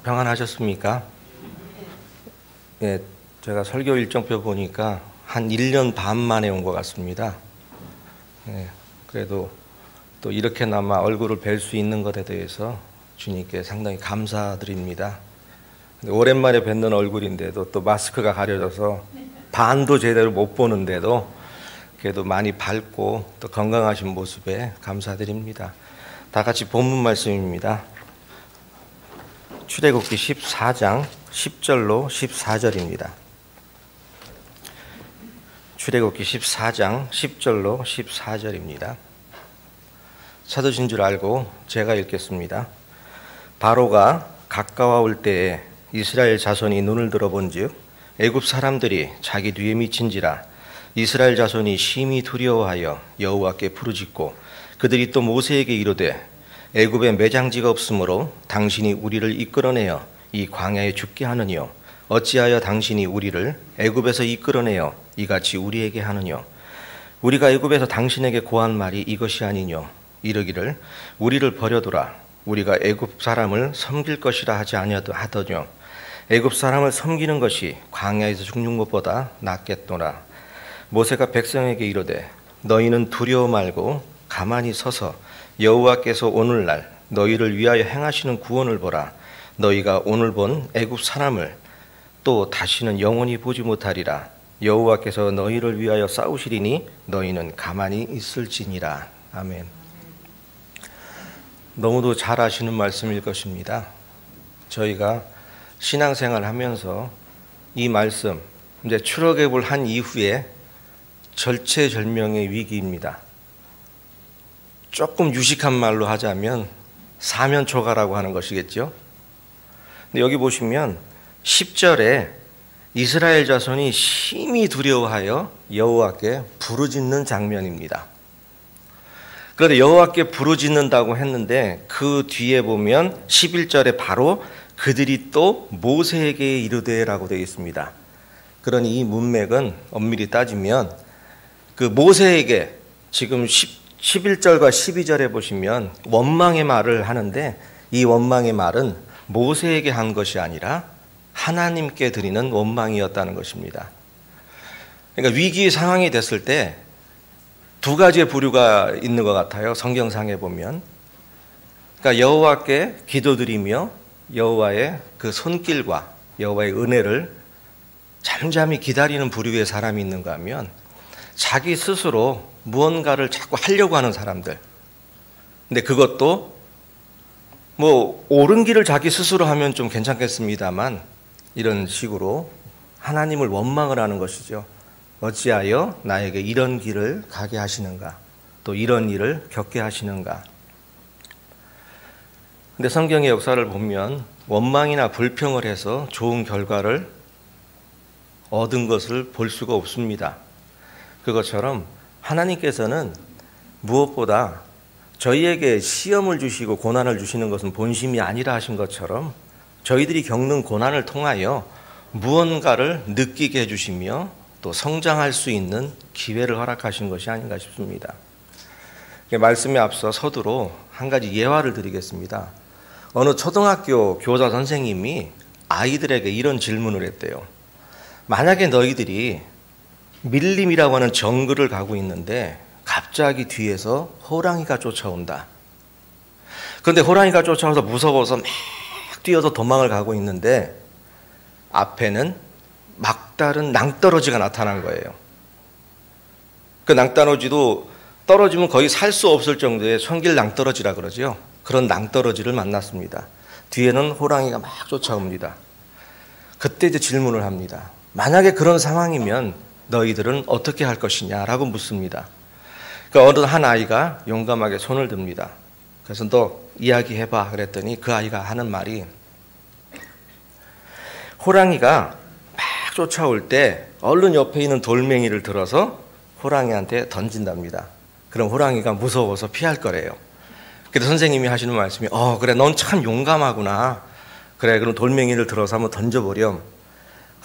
평안하셨습니까? 예, 제가 설교 일정표 보니까 한 1년 반 만에 온 것 같습니다. 예, 그래도 또 이렇게나마 얼굴을 뵐 수 있는 것에 대해서 주님께 상당히 감사드립니다. 오랜만에 뵙는 얼굴인데도 또 마스크가 가려져서 반도 제대로 못 보는데도 그래도 많이 밝고 또 건강하신 모습에 감사드립니다. 다 같이 본문 말씀입니다. 출애굽기 14장 10절로 14절입니다. 출애굽기 14장 10절로 14절입니다. 찾으신 줄 알고 제가 읽겠습니다. 바로가 가까워 올 때에 이스라엘 자손이 눈을 들어본즉 애굽 사람들이 자기 뒤에 미친지라. 이스라엘 자손이 심히 두려워하여 여호와께 부르짖고 그들이 또 모세에게 이르되 애굽에 매장지가 없으므로 당신이 우리를 이끌어내어 이 광야에 죽게 하느뇨. 어찌하여 당신이 우리를 애굽에서 이끌어내어 이같이 우리에게 하느뇨. 우리가 애굽에서 당신에게 고한 말이 이것이 아니뇨. 이르기를 우리를 버려두라. 우리가 애굽 사람을 섬길 것이라 하지 아니하더뇨. 애굽 사람을 섬기는 것이 광야에서 죽는 것보다 낫겠노라. 모세가 백성에게 이르되 너희는 두려워 말고 가만히 서서 여호와께서 오늘날 너희를 위하여 행하시는 구원을 보라. 너희가 오늘 본 애굽 사람을 또 다시는 영원히 보지 못하리라. 여호와께서 너희를 위하여 싸우시리니 너희는 가만히 있을지니라. 아멘. 너무도 잘 아시는 말씀일 것입니다. 저희가 신앙생활 하면서 이 말씀, 이제 출애굽을 한 이후에 절체절명의 위기입니다. 조금 유식한 말로 하자면 사면초가라고 하는 것이겠죠. 근데 여기 보시면 10절에 이스라엘 자손이 심히 두려워하여 여호와께 부르짖는 장면입니다. 그런데 여호와께 부르짖는다고 했는데 그 뒤에 보면 11절에 바로 그들이 또 모세에게 이르되라고 되어 있습니다. 그러니 이 문맥은 엄밀히 따지면 그 모세에게 지금 11절과 12절에 보시면 원망의 말을 하는데 이 원망의 말은 모세에게 한 것이 아니라 하나님께 드리는 원망이었다는 것입니다. 그러니까 위기 상황이 됐을 때 두 가지의 부류가 있는 것 같아요. 성경상에 보면. 그러니까 여호와께 기도드리며 여호와의 그 손길과 여호와의 은혜를 잠잠히 기다리는 부류의 사람이 있는가 하면 자기 스스로 무언가를 자꾸 하려고 하는 사람들. 근데 그것도 뭐 옳은 길을 자기 스스로 하면 좀 괜찮겠습니다만 이런 식으로 하나님을 원망을 하는 것이죠. 어찌하여 나에게 이런 길을 가게 하시는가? 또 이런 일을 겪게 하시는가? 근데 성경의 역사를 보면 원망이나 불평을 해서 좋은 결과를 얻은 것을 볼 수가 없습니다. 그것처럼 하나님께서는 무엇보다 저희에게 시험을 주시고 고난을 주시는 것은 본심이 아니라 하신 것처럼 저희들이 겪는 고난을 통하여 무언가를 느끼게 해주시며 또 성장할 수 있는 기회를 허락하신 것이 아닌가 싶습니다. 말씀에 앞서 서두로 한 가지 예화를 드리겠습니다. 어느 초등학교 교사 선생님이 아이들에게 이런 질문을 했대요. 만약에 너희들이 밀림이라고 하는 정글을 가고 있는데 갑자기 뒤에서 호랑이가 쫓아온다. 그런데 호랑이가 쫓아와서 무서워서 막 뛰어서 도망을 가고 있는데 앞에는 막다른 낭떠러지가 나타난 거예요. 그 낭떠러지도 떨어지면 거의 살 수 없을 정도의 손길 낭떠러지라 그러죠. 그런 낭떠러지를 만났습니다. 뒤에는 호랑이가 막 쫓아옵니다. 그때 이제 질문을 합니다. 만약에 그런 상황이면 너희들은 어떻게 할 것이냐라고 묻습니다. 그러니까 어느 한 아이가 용감하게 손을 듭니다. 그래서 너 이야기해봐 그랬더니 그 아이가 하는 말이 호랑이가 막 쫓아올 때 얼른 옆에 있는 돌멩이를 들어서 호랑이한테 던진답니다. 그럼 호랑이가 무서워서 피할 거래요. 그래서 선생님이 하시는 말씀이 그래 넌 참 용감하구나. 그래 그럼 돌멩이를 들어서 한번 던져보렴.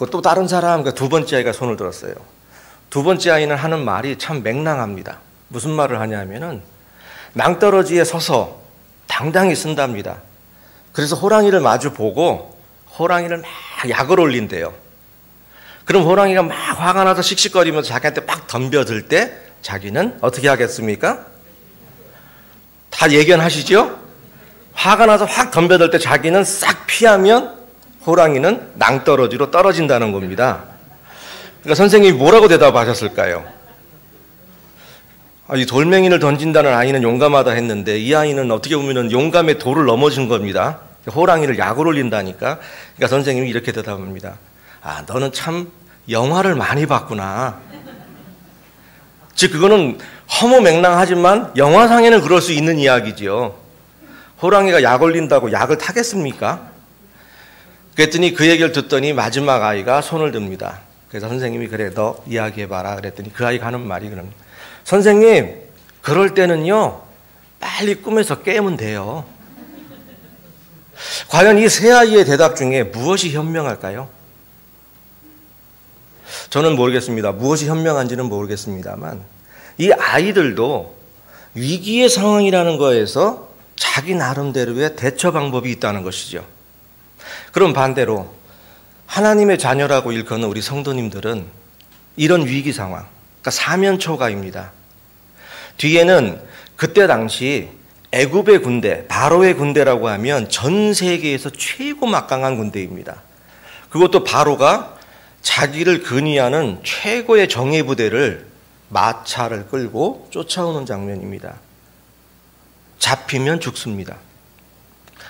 또 다른 사람 두 번째 아이가 손을 들었어요. 두 번째 아이는 하는 말이 참 맹랑합니다. 무슨 말을 하냐면은 낭떠러지에 서서 당당히 쓴답니다. 그래서 호랑이를 마주 보고 호랑이를 막 약을 올린대요. 그럼 호랑이가 막 화가 나서 씩씩거리면서 자기한테 막 덤벼들 때 자기는 어떻게 하겠습니까? 다 예견하시죠? 화가 나서 확 덤벼들 때 자기는 싹 피하면 호랑이는 낭떠러지로 떨어진다는 겁니다. 그러니까 선생님이 뭐라고 대답하셨을까요? 이 돌멩이를 던진다는 아이는 용감하다 했는데 이 아이는 어떻게 보면 용감의 도를 넘어진 겁니다. 호랑이를 약을 올린다니까. 그러니까 선생님이 이렇게 대답합니다. 너는 참 영화를 많이 봤구나. 즉 그거는 허무맹랑하지만 영화상에는 그럴 수 있는 이야기지요. 호랑이가 약 올린다고 약을 타겠습니까? 그랬더니 그 얘기를 듣더니 마지막 아이가 손을 듭니다. 그래서 선생님이 그래 너 이야기해봐라 그랬더니 그 아이가 하는 말이 그럼 선생님 그럴 때는요 빨리 꿈에서 깨면 돼요. 과연 이 세 아이의 대답 중에 무엇이 현명할까요? 저는 모르겠습니다. 무엇이 현명한지는 모르겠습니다만 이 아이들도 위기의 상황이라는 거에서 자기 나름대로의 대처 방법이 있다는 것이죠. 그럼 반대로 하나님의 자녀라고 일컫는 우리 성도님들은 이런 위기 상황, 그러니까 사면초가입니다. 뒤에는 그때 당시 애굽의 군대, 바로의 군대라고 하면 전 세계에서 최고 막강한 군대입니다. 그것도 바로가 자기를 근위하는 최고의 정예 부대를 마차를 끌고 쫓아오는 장면입니다. 잡히면 죽습니다.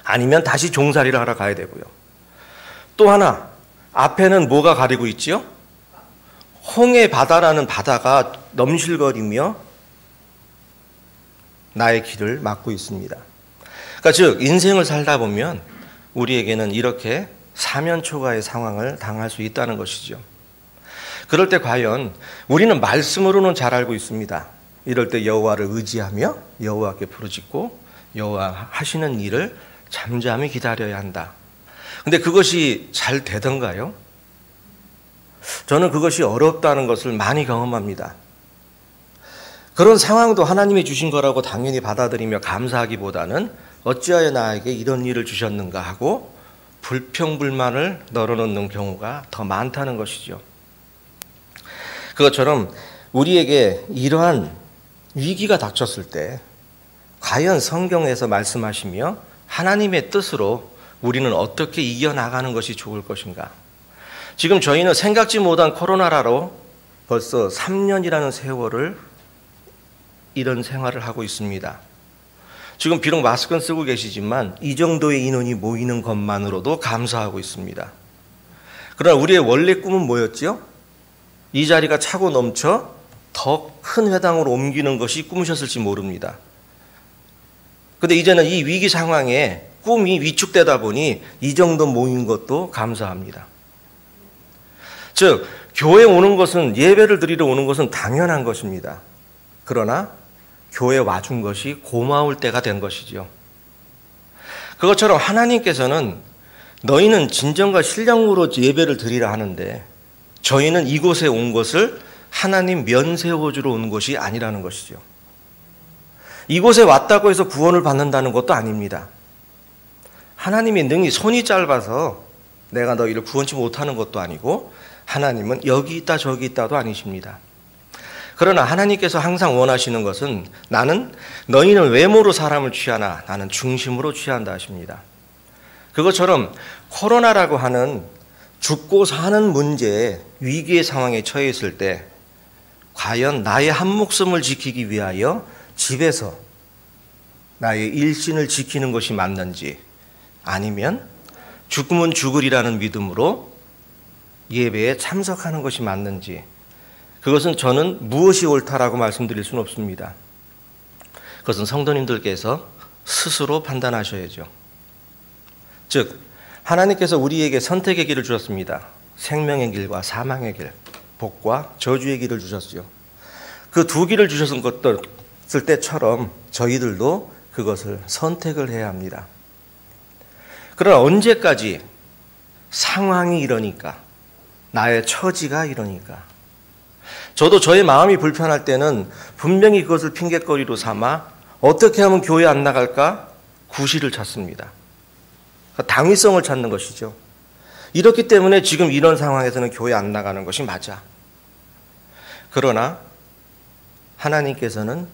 아니면 다시 종살이를 하러 가야 되고요. 또 하나, 앞에는 뭐가 가리고 있지요? 홍해 바다라는 바다가 넘실거리며 나의 길을 막고 있습니다. 그러니까 즉 인생을 살다 보면 우리에게는 이렇게 사면초가의 상황을 당할 수 있다는 것이죠. 그럴 때 과연 우리는 말씀으로는 잘 알고 있습니다. 이럴 때 여호와를 의지하며 여호와께 부르짖고 여호와 하시는 일을 잠잠히 기다려야 한다. 근데 그것이 잘 되던가요? 저는 그것이 어렵다는 것을 많이 경험합니다. 그런 상황도 하나님이 주신 거라고 당연히 받아들이며 감사하기보다는 어찌하여 나에게 이런 일을 주셨는가 하고 불평불만을 널어놓는 경우가 더 많다는 것이죠. 그것처럼 우리에게 이러한 위기가 닥쳤을 때 과연 성경에서 말씀하시며 하나님의 뜻으로 우리는 어떻게 이겨나가는 것이 좋을 것인가? 지금 저희는 생각지 못한 코로나로 벌써 3년이라는 세월을 이런 생활을 하고 있습니다. 지금 비록 마스크는 쓰고 계시지만 이 정도의 인원이 모이는 것만으로도 감사하고 있습니다. 그러나 우리의 원래 꿈은 뭐였지요? 이 자리가 차고 넘쳐 더 큰 회당으로 옮기는 것이 꿈이셨을지 모릅니다. 그런데 이제는 이 위기 상황에 꿈이 위축되다 보니 이 정도 모인 것도 감사합니다. 즉 교회에 오는 것은 예배를 드리러 오는 것은 당연한 것입니다. 그러나 교회에 와준 것이 고마울 때가 된 것이지요. 그것처럼 하나님께서는 너희는 진정과 신령으로 예배를 드리라 하는데 저희는 이곳에 온 것을 하나님 면세워주러 온 것이 아니라는 것이죠. 이곳에 왔다고 해서 구원을 받는다는 것도 아닙니다. 하나님이 능히 손이 짧아서 내가 너희를 구원치 못하는 것도 아니고 하나님은 여기 있다 저기 있다도 아니십니다. 그러나 하나님께서 항상 원하시는 것은 나는 너희는 외모로 사람을 취하나 나는 중심으로 취한다 하십니다. 그것처럼 코로나라고 하는 죽고 사는 문제에 위기의 상황에 처해 있을 때 과연 나의 한 목숨을 지키기 위하여 집에서 나의 일신을 지키는 것이 맞는지 아니면 죽으면 죽으리라는 믿음으로 예배에 참석하는 것이 맞는지 그것은 저는 무엇이 옳다라고 말씀드릴 수는 없습니다. 그것은 성도님들께서 스스로 판단하셔야죠. 즉 하나님께서 우리에게 선택의 길을 주셨습니다. 생명의 길과 사망의 길, 복과 저주의 길을 주셨죠. 그 두 길을 주셨을 때처럼 저희들도 그것을 선택을 해야 합니다. 그러나 언제까지 상황이 이러니까 나의 처지가 이러니까 저도 저의 마음이 불편할 때는 분명히 그것을 핑곗거리로 삼아 어떻게 하면 교회 안 나갈까 구실을 찾습니다. 당위성을 찾는 것이죠. 이렇기 때문에 지금 이런 상황에서는 교회 안 나가는 것이 맞아. 그러나 하나님께서는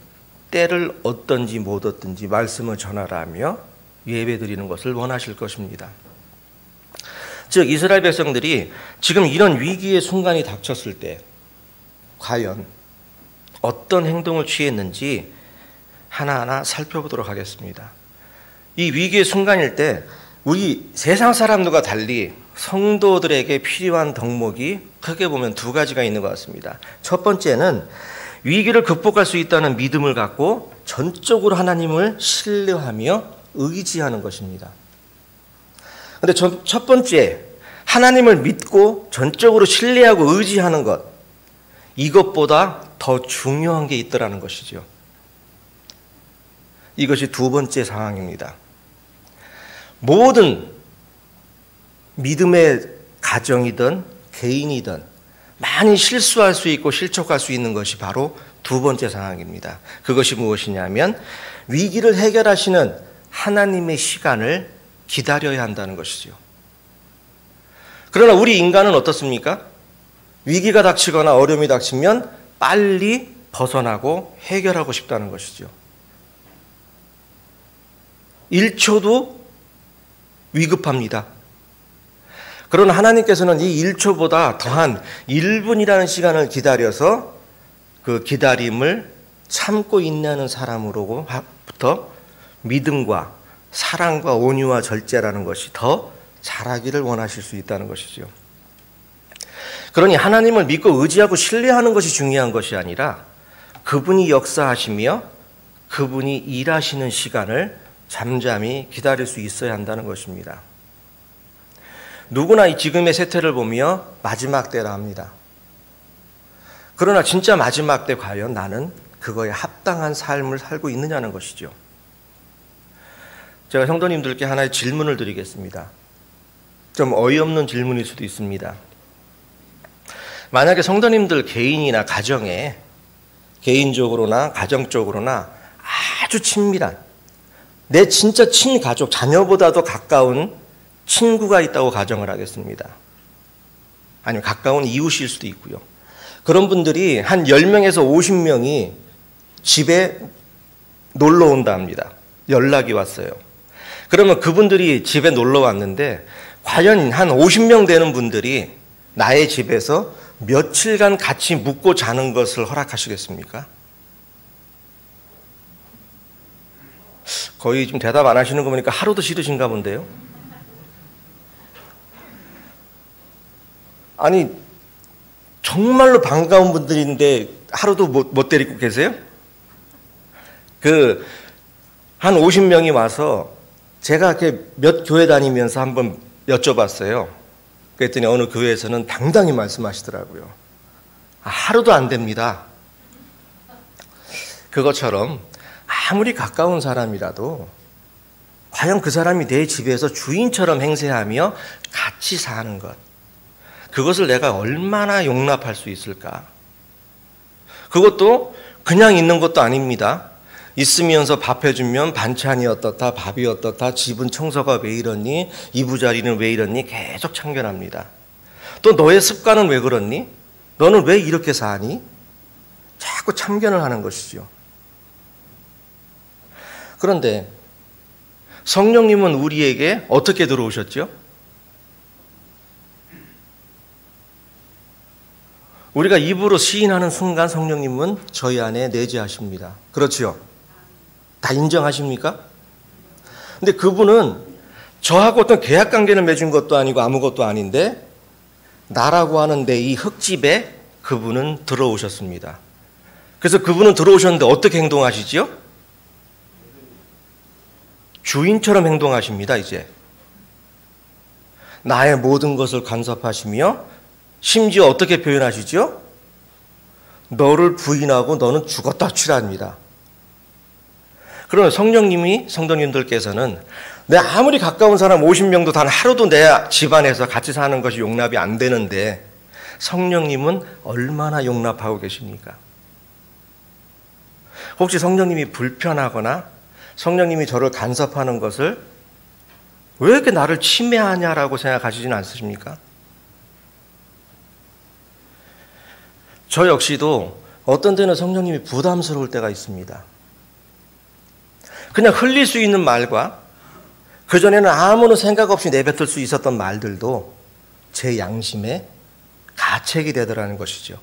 때를 얻든지 못 얻든지 말씀을 전하라며 예배드리는 것을 원하실 것입니다. 즉 이스라엘 백성들이 지금 이런 위기의 순간이 닥쳤을 때 과연 어떤 행동을 취했는지 하나하나 살펴보도록 하겠습니다. 이 위기의 순간일 때 우리 세상 사람들과 달리 성도들에게 필요한 덕목이 크게 보면 두 가지가 있는 것 같습니다. 첫 번째는 위기를 극복할 수 있다는 믿음을 갖고 전적으로 하나님을 신뢰하며 의지하는 것입니다. 그런데 첫 번째, 하나님을 믿고 전적으로 신뢰하고 의지하는 것, 이것보다 더 중요한 게 있더라는 것이죠. 이것이 두 번째 상황입니다. 모든 믿음의 가정이든 개인이든 많이 실수할 수 있고 실족할 수 있는 것이 바로 두 번째 상황입니다. 그것이 무엇이냐면 위기를 해결하시는 하나님의 시간을 기다려야 한다는 것이죠. 그러나 우리 인간은 어떻습니까? 위기가 닥치거나 어려움이 닥치면 빨리 벗어나고 해결하고 싶다는 것이죠. 1초도 위급합니다. 그러나 하나님께서는 이 1초보다 더한 1분이라는 시간을 기다려서 그 기다림을 참고 인내하는 사람으로부터 믿음과 사랑과 온유와 절제라는 것이 더 자라기를 원하실 수 있다는 것이죠. 그러니 하나님을 믿고 의지하고 신뢰하는 것이 중요한 것이 아니라 그분이 역사하시며 그분이 일하시는 시간을 잠잠히 기다릴 수 있어야 한다는 것입니다. 누구나 이 지금의 세태를 보며 마지막 때라 합니다. 그러나 진짜 마지막 때 과연 나는 그거에 합당한 삶을 살고 있느냐는 것이죠. 제가 성도님들께 하나의 질문을 드리겠습니다. 좀 어이없는 질문일 수도 있습니다. 만약에 성도님들 개인이나 가정에 개인적으로나 가정적으로나 아주 친밀한 내 진짜 친가족, 자녀보다도 가까운 친구가 있다고 가정을 하겠습니다. 아니면 가까운 이웃일 수도 있고요. 그런 분들이 한 10명에서 50명이 집에 놀러 온다 합니다. 연락이 왔어요. 그러면 그분들이 집에 놀러 왔는데 과연 한 50명 되는 분들이 나의 집에서 며칠간 같이 묵고 자는 것을 허락하시겠습니까? 거의 좀 대답 안 하시는 거 보니까 하루도 싫으신가 본데요. 아니 정말로 반가운 분들인데 하루도 못 데리고 계세요? 한 50명이 와서 제가 이렇게 몇 교회 다니면서 한번 여쭤봤어요. 그랬더니 어느 교회에서는 당당히 말씀하시더라고요. 하루도 안 됩니다. 그것처럼 아무리 가까운 사람이라도 과연 그 사람이 내 집에서 주인처럼 행세하며 같이 사는 것, 그것을 내가 얼마나 용납할 수 있을까? 그것도 그냥 있는 것도 아닙니다. 있으면서 밥 해주면 반찬이 어떻다, 밥이 어떻다, 집은 청소가 왜 이러니, 이부자리는 왜 이러니 계속 참견합니다. 또 너의 습관은 왜 그렇니? 너는 왜 이렇게 사니? 자꾸 참견을 하는 것이죠. 그런데 성령님은 우리에게 어떻게 들어오셨죠? 우리가 입으로 시인하는 순간 성령님은 저희 안에 내재하십니다. 그렇죠? 다 인정하십니까? 근데 그분은 저하고 어떤 계약 관계를 맺은 것도 아니고 아무것도 아닌데 나라고 하는 내 이 흙집에 그분은 들어오셨습니다. 그래서 그분은 들어오셨는데 어떻게 행동하시죠? 주인처럼 행동하십니다. 이제 나의 모든 것을 간섭하시며 심지어 어떻게 표현하시죠? 너를 부인하고 너는 죽었다 치랍니다. 그러면 성령님이 성도님들께서는 내 아무리 가까운 사람 50명도 단 하루도 내 집안에서 같이 사는 것이 용납이 안 되는데 성령님은 얼마나 용납하고 계십니까? 혹시 성령님이 불편하거나 성령님이 저를 간섭하는 것을 왜 이렇게 나를 침해하냐라고 생각하시지는 않으십니까? 저 역시도 어떤 때는 성령님이 부담스러울 때가 있습니다. 그냥 흘릴 수 있는 말과 그전에는 아무런 생각 없이 내뱉을 수 있었던 말들도 제 양심에 가책이 되더라는 것이죠.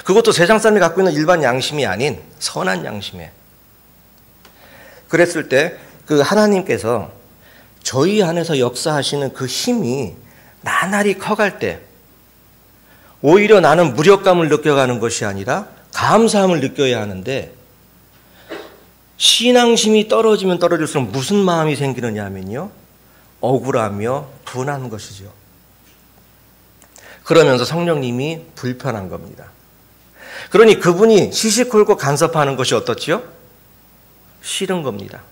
그것도 세상 사람이 갖고 있는 일반 양심이 아닌 선한 양심에. 그랬을 때 그 하나님께서 저희 안에서 역사하시는 그 힘이 나날이 커갈 때 오히려 나는 무력감을 느껴가는 것이 아니라 감사함을 느껴야 하는데, 신앙심이 떨어지면 떨어질수록 무슨 마음이 생기느냐 하면요, 억울하며 분한 것이죠. 그러면서 성령님이 불편한 겁니다. 그러니 그분이 시시콜콜 간섭하는 것이 어떻지요? 싫은 겁니다.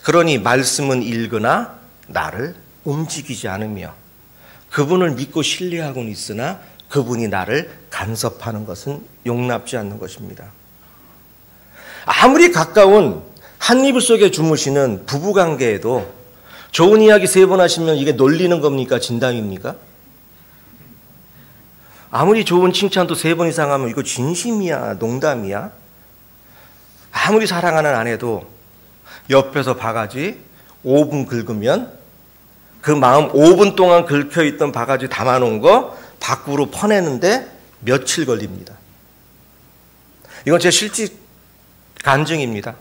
그러니 말씀은 읽으나 나를 움직이지 않으며 그분을 믿고 신뢰하고는 있으나 그분이 나를 간섭하는 것은 용납지 않는 것입니다. 아무리 가까운 한 이불 속에 주무시는 부부관계에도 좋은 이야기 3번 하시면 이게 놀리는 겁니까? 진담입니까? 아무리 좋은 칭찬도 3번 이상 하면 이거 진심이야? 농담이야? 아무리 사랑하는 아내도 옆에서 바가지 5분 긁으면 그 마음 5분 동안 긁혀있던 바가지 담아놓은 거 밖으로 퍼내는데 며칠 걸립니다. 이건 제 실직 간증입니다.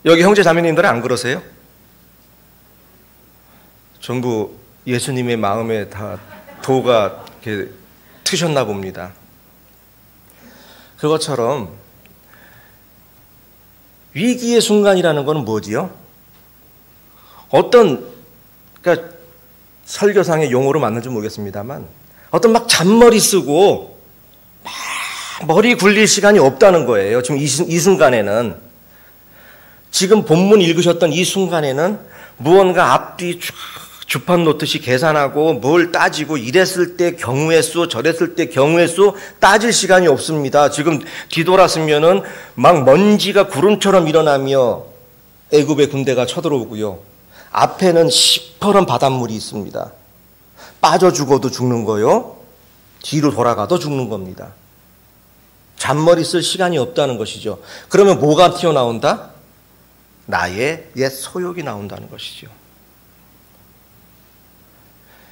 여기 형제 자매님들은 안 그러세요? 전부 예수님의 마음에 다 도가 이렇게 트셨나 봅니다. 그것처럼 위기의 순간이라는 것은 뭐지요? 그러니까 설교상의 용어로 맞는지 모르겠습니다만 어떤 막 잔머리 쓰고 막 머리 굴릴 시간이 없다는 거예요. 지금 이 순간에는, 지금 본문 읽으셨던 이 순간에는 무언가 앞뒤 주판 놓듯이 계산하고 뭘 따지고 이랬을 때 경우의 수 저랬을 때 경우의 수 따질 시간이 없습니다. 지금 뒤돌았으면은 막 먼지가 구름처럼 일어나며 애굽의 군대가 쳐들어오고요. 앞에는 시퍼런 바닷물이 있습니다. 빠져 죽어도 죽는 거요. 뒤로 돌아가도 죽는 겁니다. 잔머리 쓸 시간이 없다는 것이죠. 그러면 뭐가 튀어나온다? 나의 옛 소욕이 나온다는 것이죠.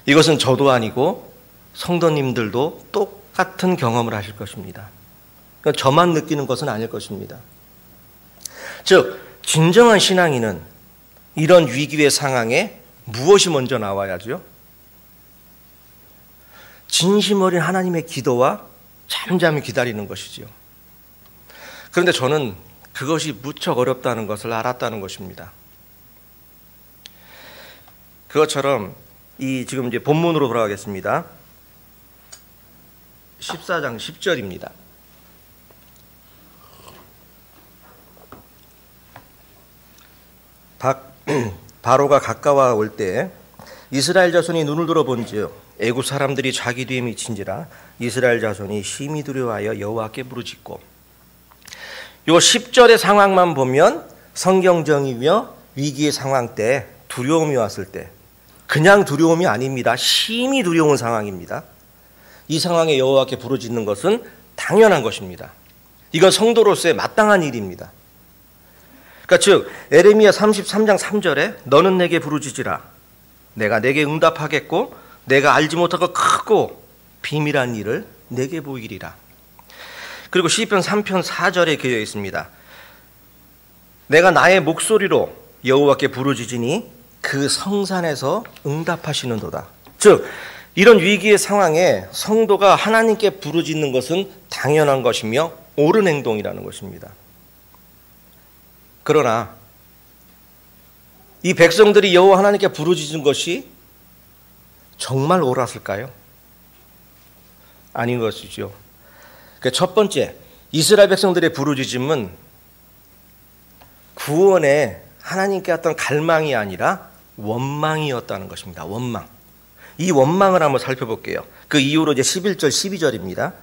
이것은 저도 아니고 성도님들도 똑같은 경험을 하실 것입니다. 그러니까 저만 느끼는 것은 아닐 것입니다. 즉, 진정한 신앙인은 이런 위기의 상황에 무엇이 먼저 나와야죠? 진심 어린 하나님의 기도와 잠잠히 기다리는 것이죠. 그런데 저는 그것이 무척 어렵다는 것을 알았다는 것입니다. 그것처럼 지금 이제 본문으로 돌아가겠습니다. 14장 10절입니다. 바로가 가까워 올 때 이스라엘 자손이 눈을 들어본즉 애굽 사람들이 자기 뒤에 미친지라 이스라엘 자손이 심히 두려워하여 여호와께 부르짖고. 요 10절의 상황만 보면 성경적이며 위기의 상황 때, 두려움이 왔을 때, 그냥 두려움이 아닙니다. 심히 두려운 상황입니다. 이 상황에 여호와께 부르짖는 것은 당연한 것입니다. 이건 성도로서의 마땅한 일입니다. 그러니까 즉 에레미야 33장 3절에 너는 내게 부르짖으라 내가 내게 응답하겠고 내가 알지 못하고 크고 비밀한 일을 내게 보이리라. 그리고 시편 3편 4절에 기록되어 있습니다. 내가 나의 목소리로 여호와께 부르짖으니 그 성산에서 응답하시는도다. 즉 이런 위기의 상황에 성도가 하나님께 부르짖는 것은 당연한 것이며 옳은 행동이라는 것입니다. 그러나 이 백성들이 여호와 하나님께 부르짖은 것이 정말 옳았을까요? 아닌 것이죠. 첫 번째, 이스라엘 백성들의 부르짖음은 구원에 하나님께 어떤 갈망이 아니라 원망이었다는 것입니다. 원망. 이 원망을 한번 살펴볼게요. 그 이후로 이제 11절, 12절입니다.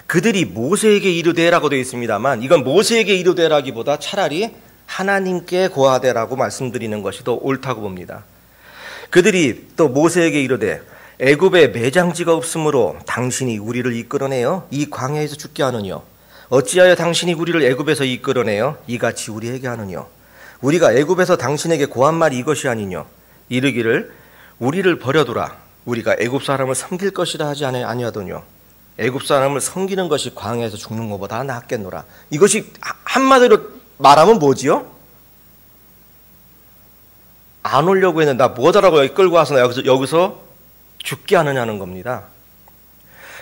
그들이 모세에게 이르되라고 되어 있습니다만 이건 모세에게 이르되라기보다 차라리 하나님께 고하되라고 말씀드리는 것이 더 옳다고 봅니다. 그들이 또 모세에게 이르되 애굽에 매장지가 없으므로 당신이 우리를 이끌어내어 이 광야에서 죽게 하느뇨. 어찌하여 당신이 우리를 애굽에서 이끌어내어 이같이 우리에게 하느뇨. 우리가 애굽에서 당신에게 고한 말이 이것이 아니뇨. 이르기를 우리를 버려두라. 우리가 애굽 사람을 섬길 것이라 하지 아니하더뇨. 애굽 사람을 섬기는 것이 광야에서 죽는 것보다 낫겠노라. 이것이 한마디로 말하면 뭐지요? 안 오려고 했는데 나 뭐하라고 여기 끌고 와서 나 여기서 죽게 하느냐는 겁니다.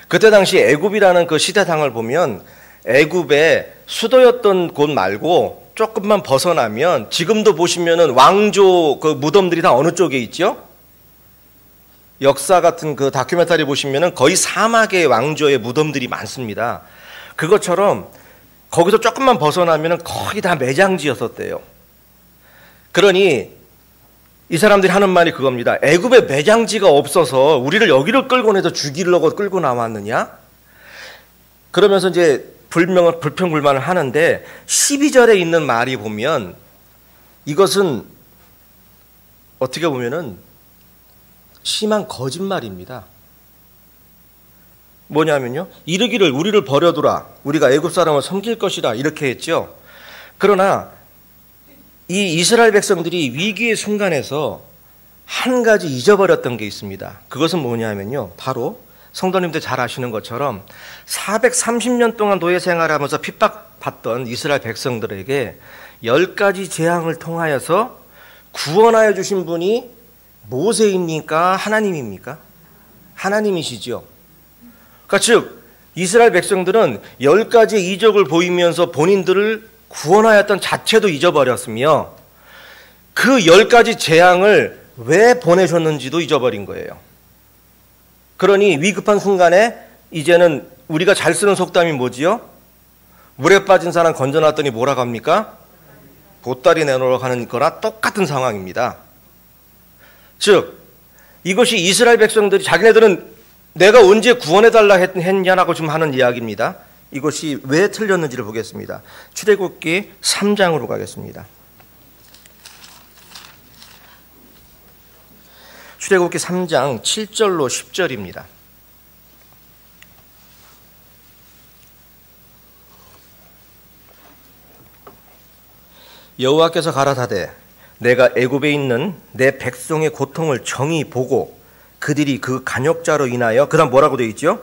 그때 당시 애굽이라는 그 시대상을 보면 애굽의 수도였던 곳 말고 조금만 벗어나면 지금도 보시면은 왕조 그 무덤들이 다 어느 쪽에 있죠? 역사 같은 그 다큐멘터리 보시면은 거의 사막의 왕조의 무덤들이 많습니다. 그것처럼 거기서 조금만 벗어나면은 거의 다 매장지였었대요. 그러니 이 사람들이 하는 말이 그겁니다. 애굽에 매장지가 없어서 우리를 여기를 끌고 내서 죽이려고 끌고 나왔느냐? 그러면서 이제 불평불만을 하는데 12절에 있는 말이 보면 이것은 어떻게 보면은 심한 거짓말입니다. 뭐냐면요. 이르기를 우리를 버려두라. 우리가 애굽 사람을 섬길 것이라 이렇게 했죠. 그러나 이 이스라엘 백성들이 위기의 순간에서 한 가지 잊어버렸던 게 있습니다. 그것은 뭐냐면요. 바로 성도님들 잘 아시는 것처럼 430년 동안 노예 생활하면서 핍박받던 이스라엘 백성들에게 10가지 재앙을 통하여서 구원하여 주신 분이 모세입니까? 하나님입니까? 하나님이시죠. 그러니까 즉 이스라엘 백성들은 10가지 이적을 보이면서 본인들을 구원하였던 자체도 잊어버렸으며 그 10가지 재앙을 왜 보내셨는지도 잊어버린 거예요. 그러니 위급한 순간에 이제는 우리가 잘 쓰는 속담이 뭐지요? 물에 빠진 사람 건져놨더니 뭐라고 합니까? 보따리 내놓으러 가는 거나 똑같은 상황입니다. 즉 이것이 이스라엘 백성들이 자기네들은 내가 언제 구원해달라 했냐라고 좀 하는 이야기입니다. 이것이 왜 틀렸는지를 보겠습니다. 출애굽기 3장으로 가겠습니다. 출애굽기 3장 7절로 10절입니다. 여호와께서 가라사대 내가 애굽에 있는 내 백성의 고통을 정히 보고 그들이 그 간역자로 인하여 그다음 뭐라고 되어 있죠?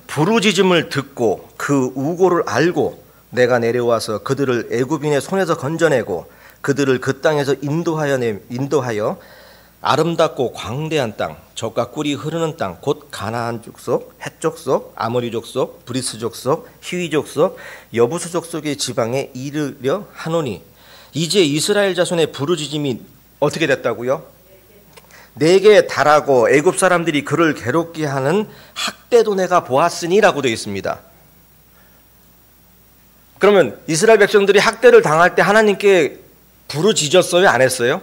부르짖음을 듣고 그 우고를 알고 내가 내려와서 그들을 애굽인의 손에서 건져내고 그들을 그 땅에서 인도하여 아름답고 광대한 땅, 젖과 꿀이 흐르는 땅, 곧 가나안 족속, 헷 족속, 아모리 족속, 브리스 족속, 히위 족속, 여부수 족속의 지방에 이르려 하노니 이제 이스라엘 자손의 부르짖음이 어떻게 됐다고요? 내게 달하고 애굽 사람들이 그를 괴롭게 하는 학대도 내가 보았으니라고 되어 있습니다. 그러면 이스라엘 백성들이 학대를 당할 때 하나님께 부르짖었어요? 안 했어요?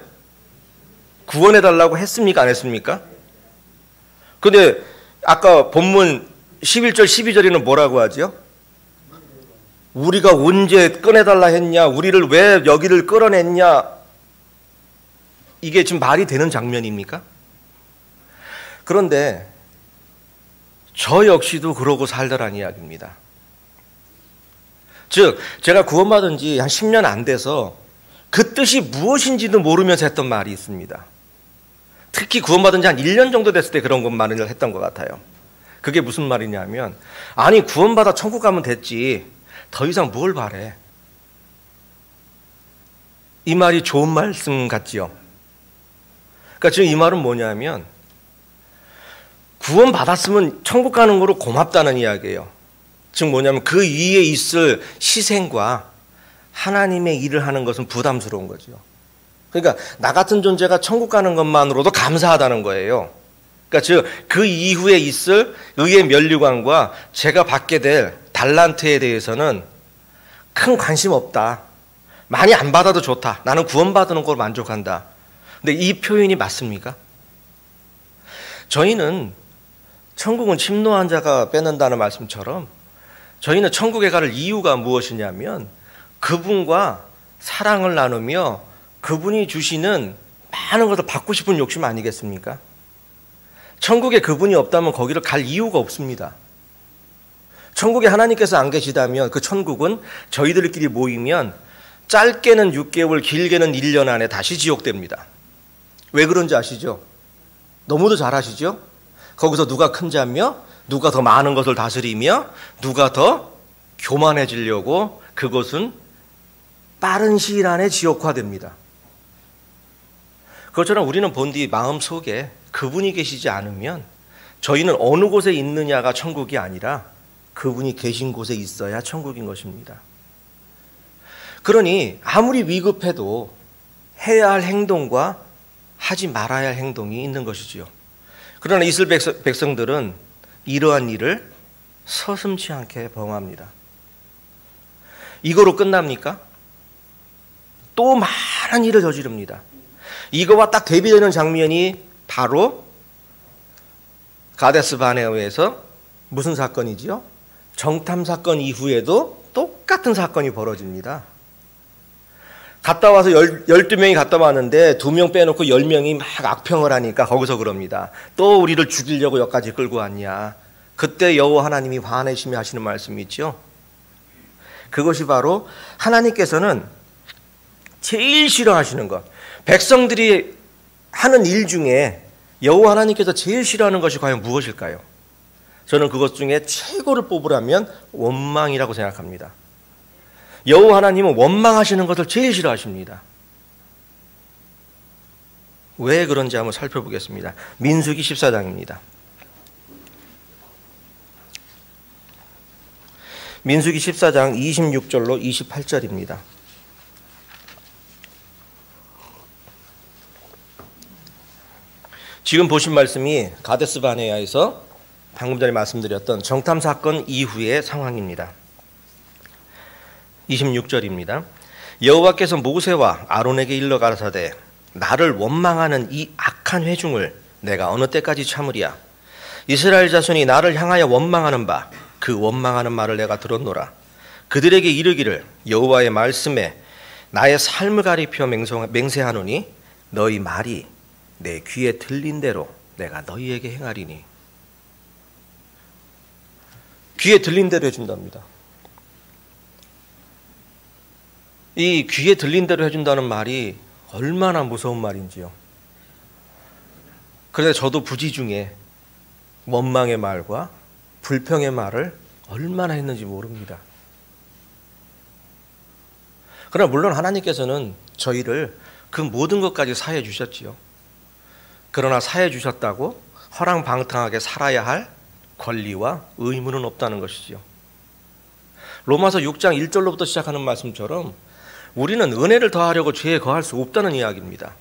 구원해달라고 했습니까? 안 했습니까? 근데 아까 본문 11절 12절에는 뭐라고 하죠? 우리가 언제 꺼내달라 했냐? 우리를 왜 여기를 끌어냈냐? 이게 지금 말이 되는 장면입니까? 그런데 저 역시도 그러고 살더란 이야기입니다. 즉 제가 구원받은 지 한 10년 안 돼서 그 뜻이 무엇인지도 모르면서 했던 말이 있습니다. 특히 구원받은 지 한 1년 정도 됐을 때 그런 것만을 했던 것 같아요. 그게 무슨 말이냐면 아니 구원받아 천국 가면 됐지 더 이상 뭘 바래. 이 말이 좋은 말씀 같지요. 그러니까 지금 이 말은 뭐냐면 구원받았으면 천국 가는 거로 고맙다는 이야기예요. 즉 뭐냐면 그 위에 있을 희생과 하나님의 일을 하는 것은 부담스러운 거죠. 그러니까 나 같은 존재가 천국 가는 것만으로도 감사하다는 거예요. 그러니까 즉 그 이후에 있을 의의 면류관과 제가 받게 될 달란트에 대해서는 큰 관심 없다. 많이 안 받아도 좋다. 나는 구원받는 걸 만족한다. 근데 이 표현이 맞습니까? 저희는 천국은 침노한 자가 뺏는다는 말씀처럼 저희는 천국에 갈 이유가 무엇이냐면 그분과 사랑을 나누며 그분이 주시는 많은 것을 받고 싶은 욕심 아니겠습니까? 천국에 그분이 없다면 거기를 갈 이유가 없습니다. 천국에 하나님께서 안 계시다면 그 천국은 저희들끼리 모이면 짧게는 6개월, 길게는 1년 안에 다시 지옥됩니다. 왜 그런지 아시죠? 너무도 잘 아시죠? 거기서 누가 큰 자며, 누가 더 많은 것을 다스리며, 누가 더 교만해지려고, 그것은 빠른 시일 안에 지옥화됩니다. 그것처럼 우리는 본디 마음속에 그분이 계시지 않으면 저희는 어느 곳에 있느냐가 천국이 아니라 그분이 계신 곳에 있어야 천국인 것입니다. 그러니 아무리 위급해도 해야 할 행동과 하지 말아야 할 행동이 있는 것이지요. 그러나 이스라엘 백성들은 이러한 일을 서슴지 않게 범합니다. 이거로 끝납니까? 또 많은 일을 저지릅니다. 이거와 딱 대비되는 장면이 바로 가데스 바네아에서 무슨 사건이지요? 정탐 사건 이후에도 똑같은 사건이 벌어집니다. 갔다 와서 12명이 갔다 왔는데 2명 빼놓고 10명이 막 악평을 하니까 거기서 그럽니다. 또 우리를 죽이려고 여기까지 끌고 왔냐. 그때 여호와 하나님이 화내시며 하시는 말씀이 있죠. 그것이 바로 하나님께서는 제일 싫어하시는 것, 백성들이 하는 일 중에 여호와 하나님께서 제일 싫어하는 것이 과연 무엇일까요? 저는 그것 중에 최고를 뽑으라면 원망이라고 생각합니다. 여호와 하나님은 원망하시는 것을 제일 싫어하십니다. 왜 그런지 한번 살펴보겠습니다. 민수기 14장입니다. 민수기 14장 26절로 28절입니다. 지금 보신 말씀이 가데스 바네아에서 방금 전에 말씀드렸던 정탐 사건 이후의 상황입니다. 26절입니다. 여호와께서 모세와 아론에게 일러 가라사대 나를 원망하는 이 악한 회중을 내가 어느 때까지 참으리야. 이스라엘 자손이 나를 향하여 원망하는 바 그 원망하는 말을 내가 들었노라. 그들에게 이르기를 여호와의 말씀에 나의 삶을 가리켜 맹세하노니 너희 말이 내 귀에 들린 대로 내가 너희에게 행하리니. 귀에 들린 대로 해준답니다. 이 귀에 들린 대로 해준다는 말이 얼마나 무서운 말인지요. 그래서 저도 부지 중에 원망의 말과 불평의 말을 얼마나 했는지 모릅니다. 그러나 물론 하나님께서는 저희를 그 모든 것까지 사해 주셨지요. 그러나 사해 주셨다고 허랑방탕하게 살아야 할 권리와 의무는 없다는 것이지요. 로마서 6장 1절로부터 시작하는 말씀처럼 우리는 은혜를 더하려고 죄에 거할 수 없다는 이야기입니다.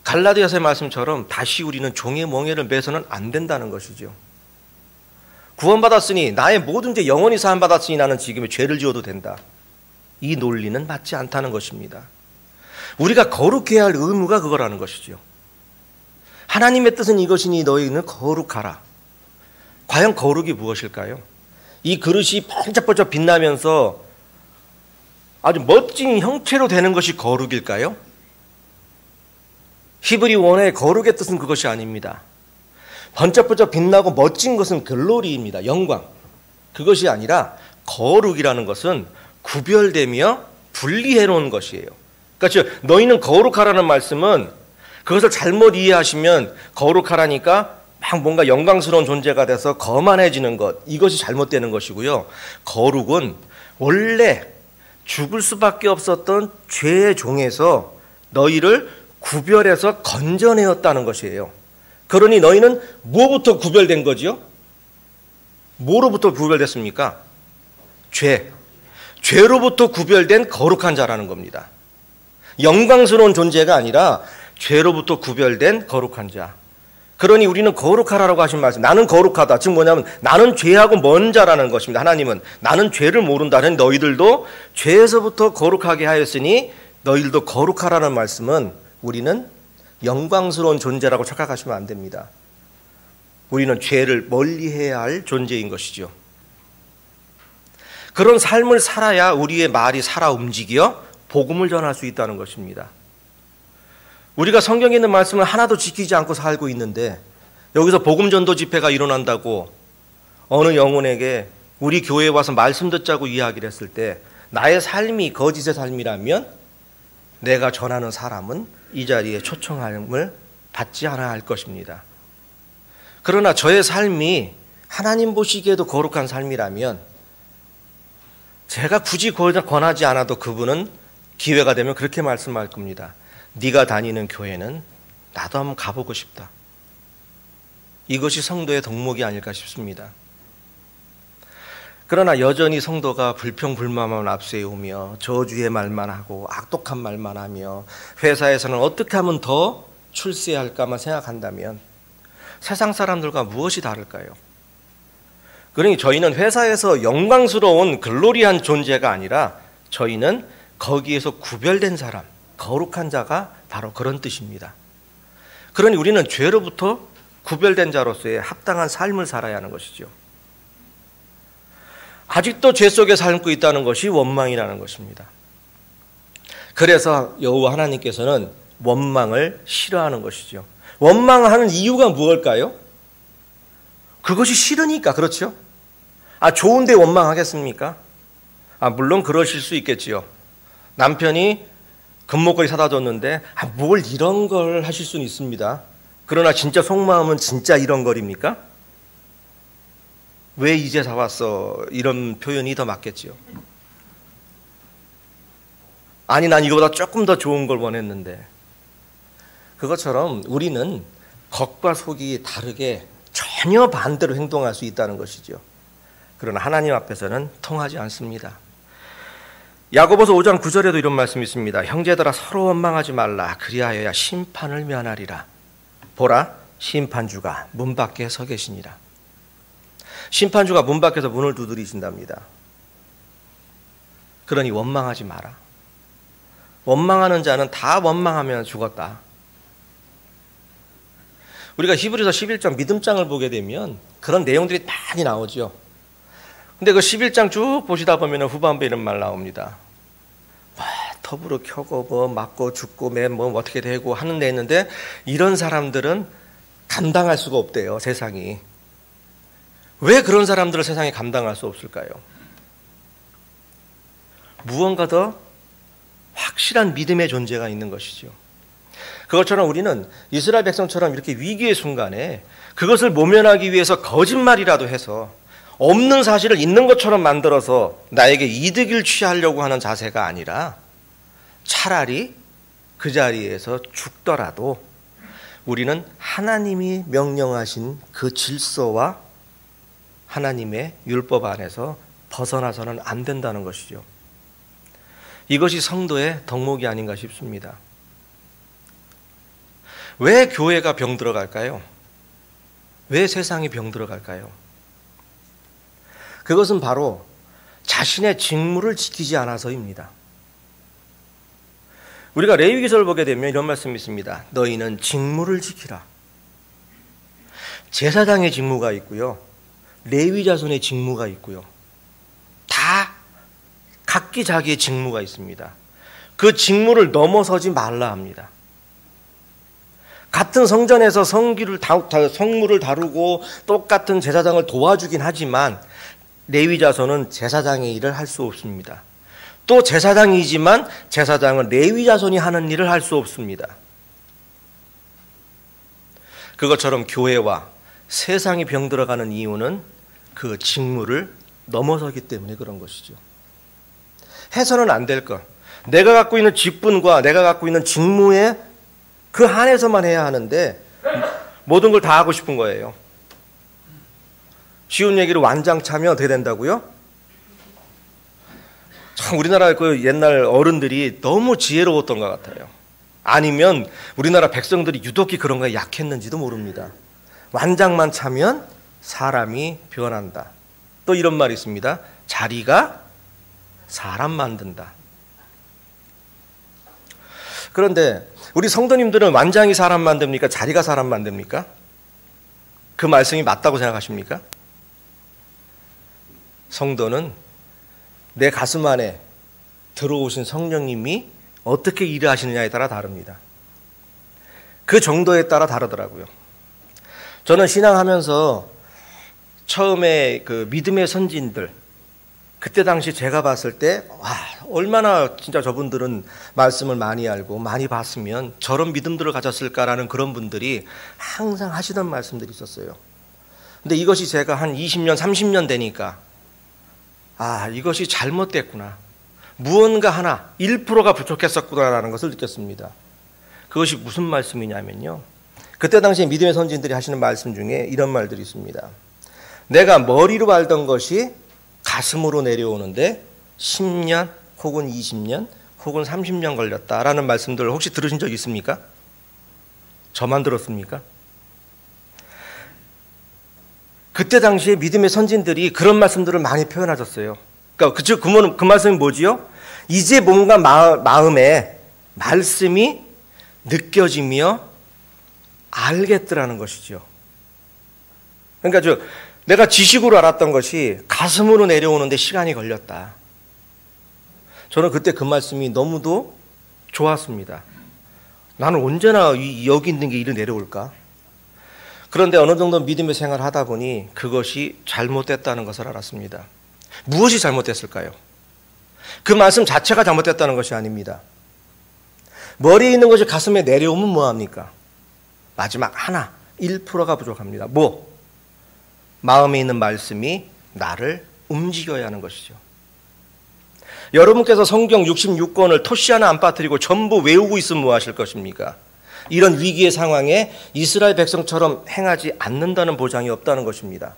갈라디아서의 말씀처럼 다시 우리는 종의 멍에를 매서는 안 된다는 것이죠. 구원받았으니 나의 모든 죄 영원히 사함받았으니 나는 지금의 죄를 지어도 된다. 이 논리는 맞지 않다는 것입니다. 우리가 거룩해야 할 의무가 그거라는 것이죠. 하나님의 뜻은 이것이니 너희는 거룩하라. 과연 거룩이 무엇일까요? 이 그릇이 반짝반짝 빛나면서 아주 멋진 형체로 되는 것이 거룩일까요? 히브리 원어의 거룩의 뜻은 그것이 아닙니다. 번쩍번쩍 빛나고 멋진 것은 글로리입니다. 영광. 그것이 아니라 거룩이라는 것은 구별되며 분리해 놓은 것이에요. 그러니까 너희는 거룩하라는 말씀은 그것을 잘못 이해하시면 거룩하라니까 막 뭔가 영광스러운 존재가 돼서 거만해지는 것, 이것이 잘못되는 것이고요. 거룩은 원래 죽을 수밖에 없었던 죄의 종에서 너희를 구별해서 건져내었다는 것이에요. 그러니 너희는 뭐부터 구별된 거지요? 뭐로부터 구별됐습니까? 죄로부터 구별된 거룩한 자라는 겁니다. 영광스러운 존재가 아니라 죄로부터 구별된 거룩한 자. 그러니 우리는 거룩하라고 하신 말씀, 나는 거룩하다. 지금 뭐냐면 나는 죄하고 먼 자라는 것입니다. 하나님은 나는 죄를 모른다는 너희들도 죄에서부터 거룩하게 하였으니 너희들도 거룩하라는 말씀은 우리는 영광스러운 존재라고 착각하시면 안 됩니다. 우리는 죄를 멀리해야 할 존재인 것이죠. 그런 삶을 살아야 우리의 말이 살아 움직여 복음을 전할 수 있다는 것입니다. 우리가 성경에 있는 말씀을 하나도 지키지 않고 살고 있는데 여기서 복음 전도 집회가 일어난다고 어느 영혼에게 우리 교회에 와서 말씀 듣자고 이야기를 했을 때 나의 삶이 거짓의 삶이라면 내가 전하는 사람은 이 자리에 초청함을 받지 않아야 할 것입니다. 그러나 저의 삶이 하나님 보시기에도 거룩한 삶이라면 제가 굳이 권하지 않아도 그분은 기회가 되면 그렇게 말씀할 겁니다. 네가 다니는 교회는 나도 한번 가보고 싶다. 이것이 성도의 덕목이 아닐까 싶습니다. 그러나 여전히 성도가 불평불만만 앞세우며 저주의 말만 하고 악독한 말만 하며 회사에서는 어떻게 하면 더 출세할까만 생각한다면 세상 사람들과 무엇이 다를까요? 그러니 저희는 회사에서 영광스러운 글로리한 존재가 아니라 저희는 거기에서 구별된 사람, 거룩한 자가 바로 그런 뜻입니다. 그러니 우리는 죄로부터 구별된 자로서의 합당한 삶을 살아야 하는 것이죠. 아직도 죄 속에 살고 있다는 것이 원망이라는 것입니다. 그래서 여호와 하나님께서는 원망을 싫어하는 것이죠. 원망하는 이유가 무엇일까요? 그것이 싫으니까. 그렇죠? 좋은데 원망하겠습니까? 물론 그러실 수 있겠지요. 남편이 금목걸이 사다 줬는데 뭘 이런 걸 하실 수는 있습니다. 그러나 진짜 속마음은 진짜 이런 거입니까? 왜 이제 사왔어? 이런 표현이 더 맞겠지요. 아니 난 이거보다 조금 더 좋은 걸 원했는데. 그것처럼 우리는 겉과 속이 다르게 전혀 반대로 행동할 수 있다는 것이죠. 그러나 하나님 앞에서는 통하지 않습니다. 야고보서 5장 9절에도 이런 말씀이 있습니다. 형제들아 서로 원망하지 말라. 그리하여야 심판을 면하리라. 보라 심판주가 문 밖에 서 계시니라. 심판주가 문 밖에서 문을 두드리신답니다. 그러니 원망하지 마라. 원망하는 자는 다 원망하면 죽었다. 우리가 히브리서 11장 믿음장을 보게 되면 그런 내용들이 많이 나오죠. 근데 그 11장 쭉 보시다 보면 후반부에 이런 말 나옵니다. 톱으로 켜고 맞고 죽고 어떻게 되고 하는 데 있는데 이런 사람들은 감당할 수가 없대요. 세상이. 왜 그런 사람들을 세상에 감당할 수 없을까요? 무언가 더 확실한 믿음의 존재가 있는 것이죠. 그것처럼 우리는 이스라엘 백성처럼 이렇게 위기의 순간에 그것을 모면하기 위해서 거짓말이라도 해서 없는 사실을 있는 것처럼 만들어서 나에게 이득을 취하려고 하는 자세가 아니라 차라리 그 자리에서 죽더라도 우리는 하나님이 명령하신 그 질서와 하나님의 율법 안에서 벗어나서는 안 된다는 것이죠. 이것이 성도의 덕목이 아닌가 싶습니다. 왜 교회가 병들어갈까요? 왜 세상이 병들어갈까요? 그것은 바로 자신의 직무를 지키지 않아서입니다. 우리가 레위기서를 보게 되면 이런 말씀이 있습니다. 너희는 직무를 지키라. 제사장의 직무가 있고요. 레위 자손의 직무가 있고요. 다 각기 자기의 직무가 있습니다. 그 직무를 넘어서지 말라 합니다. 같은 성전에서 성물을 다루고 똑같은 제사장을 도와주긴 하지만 레위 자손은 제사장의 일을 할 수 없습니다. 또 제사장이지만 제사장은 레위 자손이 하는 일을 할 수 없습니다. 그것처럼 교회와 세상이 병들어가는 이유는 그 직무를 넘어서기 때문에 그런 것이죠. 해서는 안 될 것, 내가 갖고 있는 직분과 내가 갖고 있는 직무에 그 한에서만 해야 하는데 모든 걸 다 하고 싶은 거예요. 쉬운 얘기로 완장차면 어떻게 된다고요? 참 우리나라 그 옛날 어른들이 너무 지혜로웠던 것 같아요. 아니면 우리나라 백성들이 유독히 그런 거에 약했는지도 모릅니다. 완장만 차면 사람이 변한다. 또 이런 말이 있습니다. 자리가 사람 만든다. 그런데 우리 성도님들은 완장이 사람 만듭니까? 자리가 사람 만듭니까? 그 말씀이 맞다고 생각하십니까? 성도는 내 가슴 안에 들어오신 성령님이 어떻게 일하시느냐에 따라 다릅니다. 그 정도에 따라 다르더라고요. 저는 신앙하면서 처음에 그 믿음의 선진들, 그때 당시 제가 봤을 때 얼마나 진짜 저분들은 말씀을 많이 알고 많이 봤으면 저런 믿음들을 가졌을까라는 그런 분들이 항상 하시던 말씀들이 있었어요. 근데 이것이 제가 한 20년, 30년 되니까 이것이 잘못됐구나. 무언가 하나 1%가 부족했었구나라는 것을 느꼈습니다. 그것이 무슨 말씀이냐면요, 그때 당시에 믿음의 선진들이 하시는 말씀 중에 이런 말들이 있습니다. 내가 머리로 알던 것이 가슴으로 내려오는데 10년 혹은 20년 혹은 30년 걸렸다라는 말씀들 혹시 들으신 적 있습니까? 저만 들었습니까? 그때 당시에 믿음의 선진들이 그런 말씀들을 많이 표현하셨어요. 그러니까 그 말씀이 뭐지요? 이제 뭔가 마음에 말씀이 느껴지며 알겠더라는 것이죠. 그러니까 내가 지식으로 알았던 것이 가슴으로 내려오는데 시간이 걸렸다. 저는 그때 그 말씀이 너무도 좋았습니다. 나는 언제나 여기 있는 게 이리 내려올까? 그런데 어느 정도 믿음의 생활을 하다 보니 그것이 잘못됐다는 것을 알았습니다. 무엇이 잘못됐을까요? 그 말씀 자체가 잘못됐다는 것이 아닙니다. 머리에 있는 것이 가슴에 내려오면 뭐합니까? 마지막 하나, 1%가 부족합니다. 마음에 있는 말씀이 나를 움직여야 하는 것이죠. 여러분께서 성경 66권을 토시 하나 안 빠뜨리고 전부 외우고 있으면 뭐 하실 것입니까? 이런 위기의 상황에 이스라엘 백성처럼 행하지 않는다는 보장이 없다는 것입니다.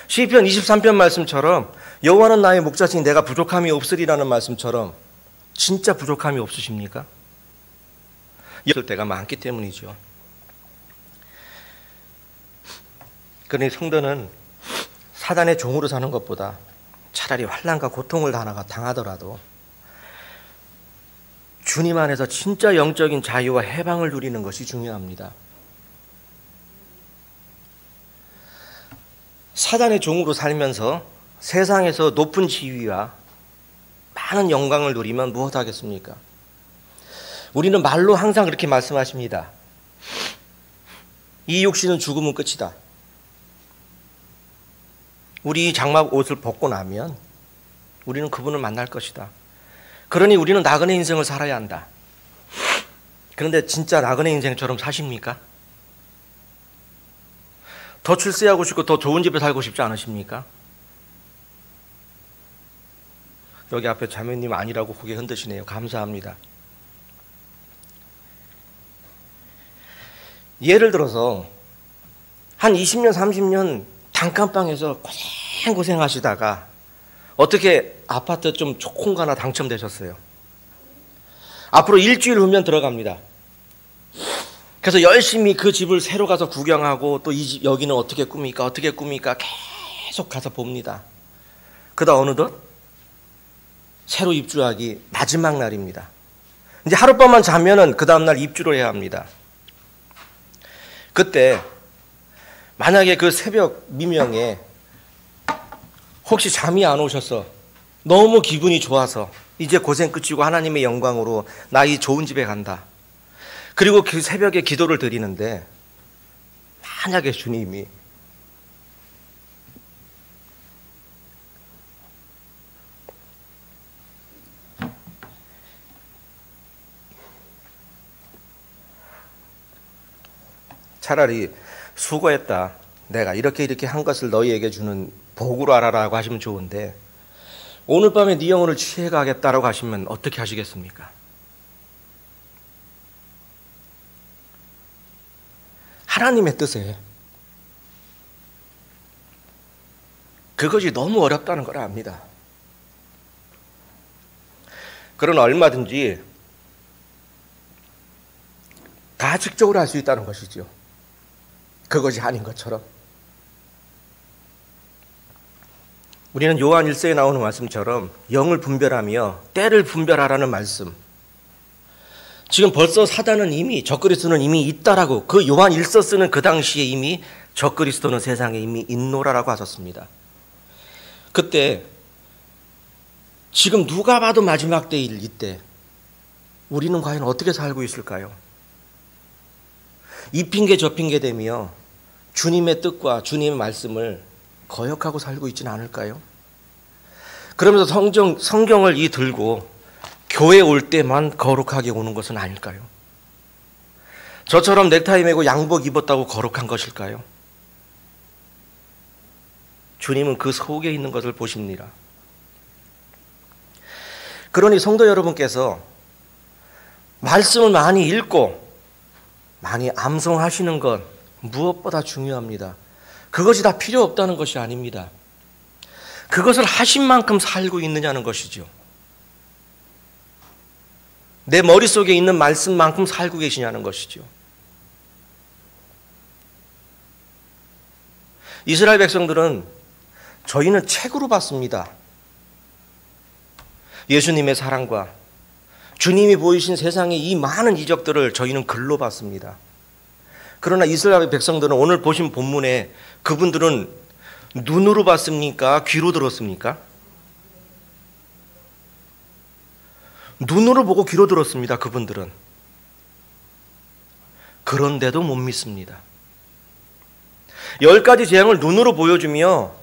시편 23편 말씀처럼 여호와는 나의 목자시니 내가 부족함이 없으리라는 말씀처럼 진짜 부족함이 없으십니까? 이럴 때가 많기 때문이죠. 그러니 성도는 사단의 종으로 사는 것보다 차라리 환난과 고통을 당하더라도 주님 안에서 진짜 영적인 자유와 해방을 누리는 것이 중요합니다. 사단의 종으로 살면서 세상에서 높은 지위와 많은 영광을 누리면 무엇하겠습니까? 우리는 말로 항상 그렇게 말씀하십니다. 이 육신은 죽으면 끝이다. 우리 장막 옷을 벗고 나면 우리는 그분을 만날 것이다. 그러니 우리는 나그네 인생을 살아야 한다. 그런데 진짜 나그네 인생처럼 사십니까? 더 출세하고 싶고 더 좋은 집에 살고 싶지 않으십니까? 여기 앞에 자매님 아니라고 고개 흔드시네요. 감사합니다. 예를 들어서 한 20년, 30년 단칸방에서 고생하시다가 어떻게 아파트 좀 좋은 거 하나 당첨되셨어요. 앞으로 일주일 후면 들어갑니다. 그래서 열심히 그 집을 새로 가서 구경하고 또 이 집 여기는 어떻게 꾸미까 계속 가서 봅니다. 그러다 어느덧 새로 입주하기 마지막 날입니다. 이제 하룻밤만 자면은 그 다음날 입주를 해야 합니다. 그때 만약에 그 새벽 미명에 혹시 잠이 안 오셔서 너무 기분이 좋아서 이제 고생 끝이고 하나님의 영광으로 나 이 좋은 집에 간다. 그리고 그 새벽에 기도를 드리는데 만약에 주님이 차라리 수고했다. 내가 이렇게 한 것을 너희에게 주는 복으로 알아라고 하시면 좋은데 오늘 밤에 네 영혼을 취해 가겠다라고 하시면 어떻게 하시겠습니까? 하나님의 뜻에 그것이 너무 어렵다는 걸 압니다. 그러나 얼마든지 가식적으로 할 수 있다는 것이죠. 그것이 아닌 것처럼. 우리는 요한 1서에 나오는 말씀처럼 영을 분별하며 때를 분별하라는 말씀. 지금 벌써 사단은 이미 적그리스도는 이미 있다라고 그 요한 1서 쓰는 그 당시에 이미 적그리스도는 세상에 이미 있노라라고 하셨습니다. 그때 지금 누가 봐도 마지막 때일 이때 우리는 과연 어떻게 살고 있을까요? 이 핑계 저 핑계 대며 주님의 뜻과 주님의 말씀을 거역하고 살고 있지는 않을까요? 그러면서 성경을 들고 교회 올 때만 거룩하게 오는 것은 아닐까요? 저처럼 넥타이 매고 양복 입었다고 거룩한 것일까요? 주님은 그 속에 있는 것을 보십니다. 그러니 성도 여러분께서 말씀을 많이 읽고 많이 암송하시는 것 무엇보다 중요합니다. 그것이 다 필요 없다는 것이 아닙니다. 그것을 하신 만큼 살고 있느냐는 것이죠. 내 머릿속에 있는 말씀만큼 살고 계시냐는 것이죠. 이스라엘 백성들은 저희는 책으로 봤습니다. 예수님의 사랑과 주님이 보이신 세상의 이 많은 이적들을 저희는 글로 봤습니다. 그러나 이스라엘 백성들은 오늘 보신 본문에 그분들은 눈으로 봤습니까? 귀로 들었습니까? 눈으로 보고 귀로 들었습니다. 그분들은. 그런데도 못 믿습니다. 10가지 재앙을 눈으로 보여주며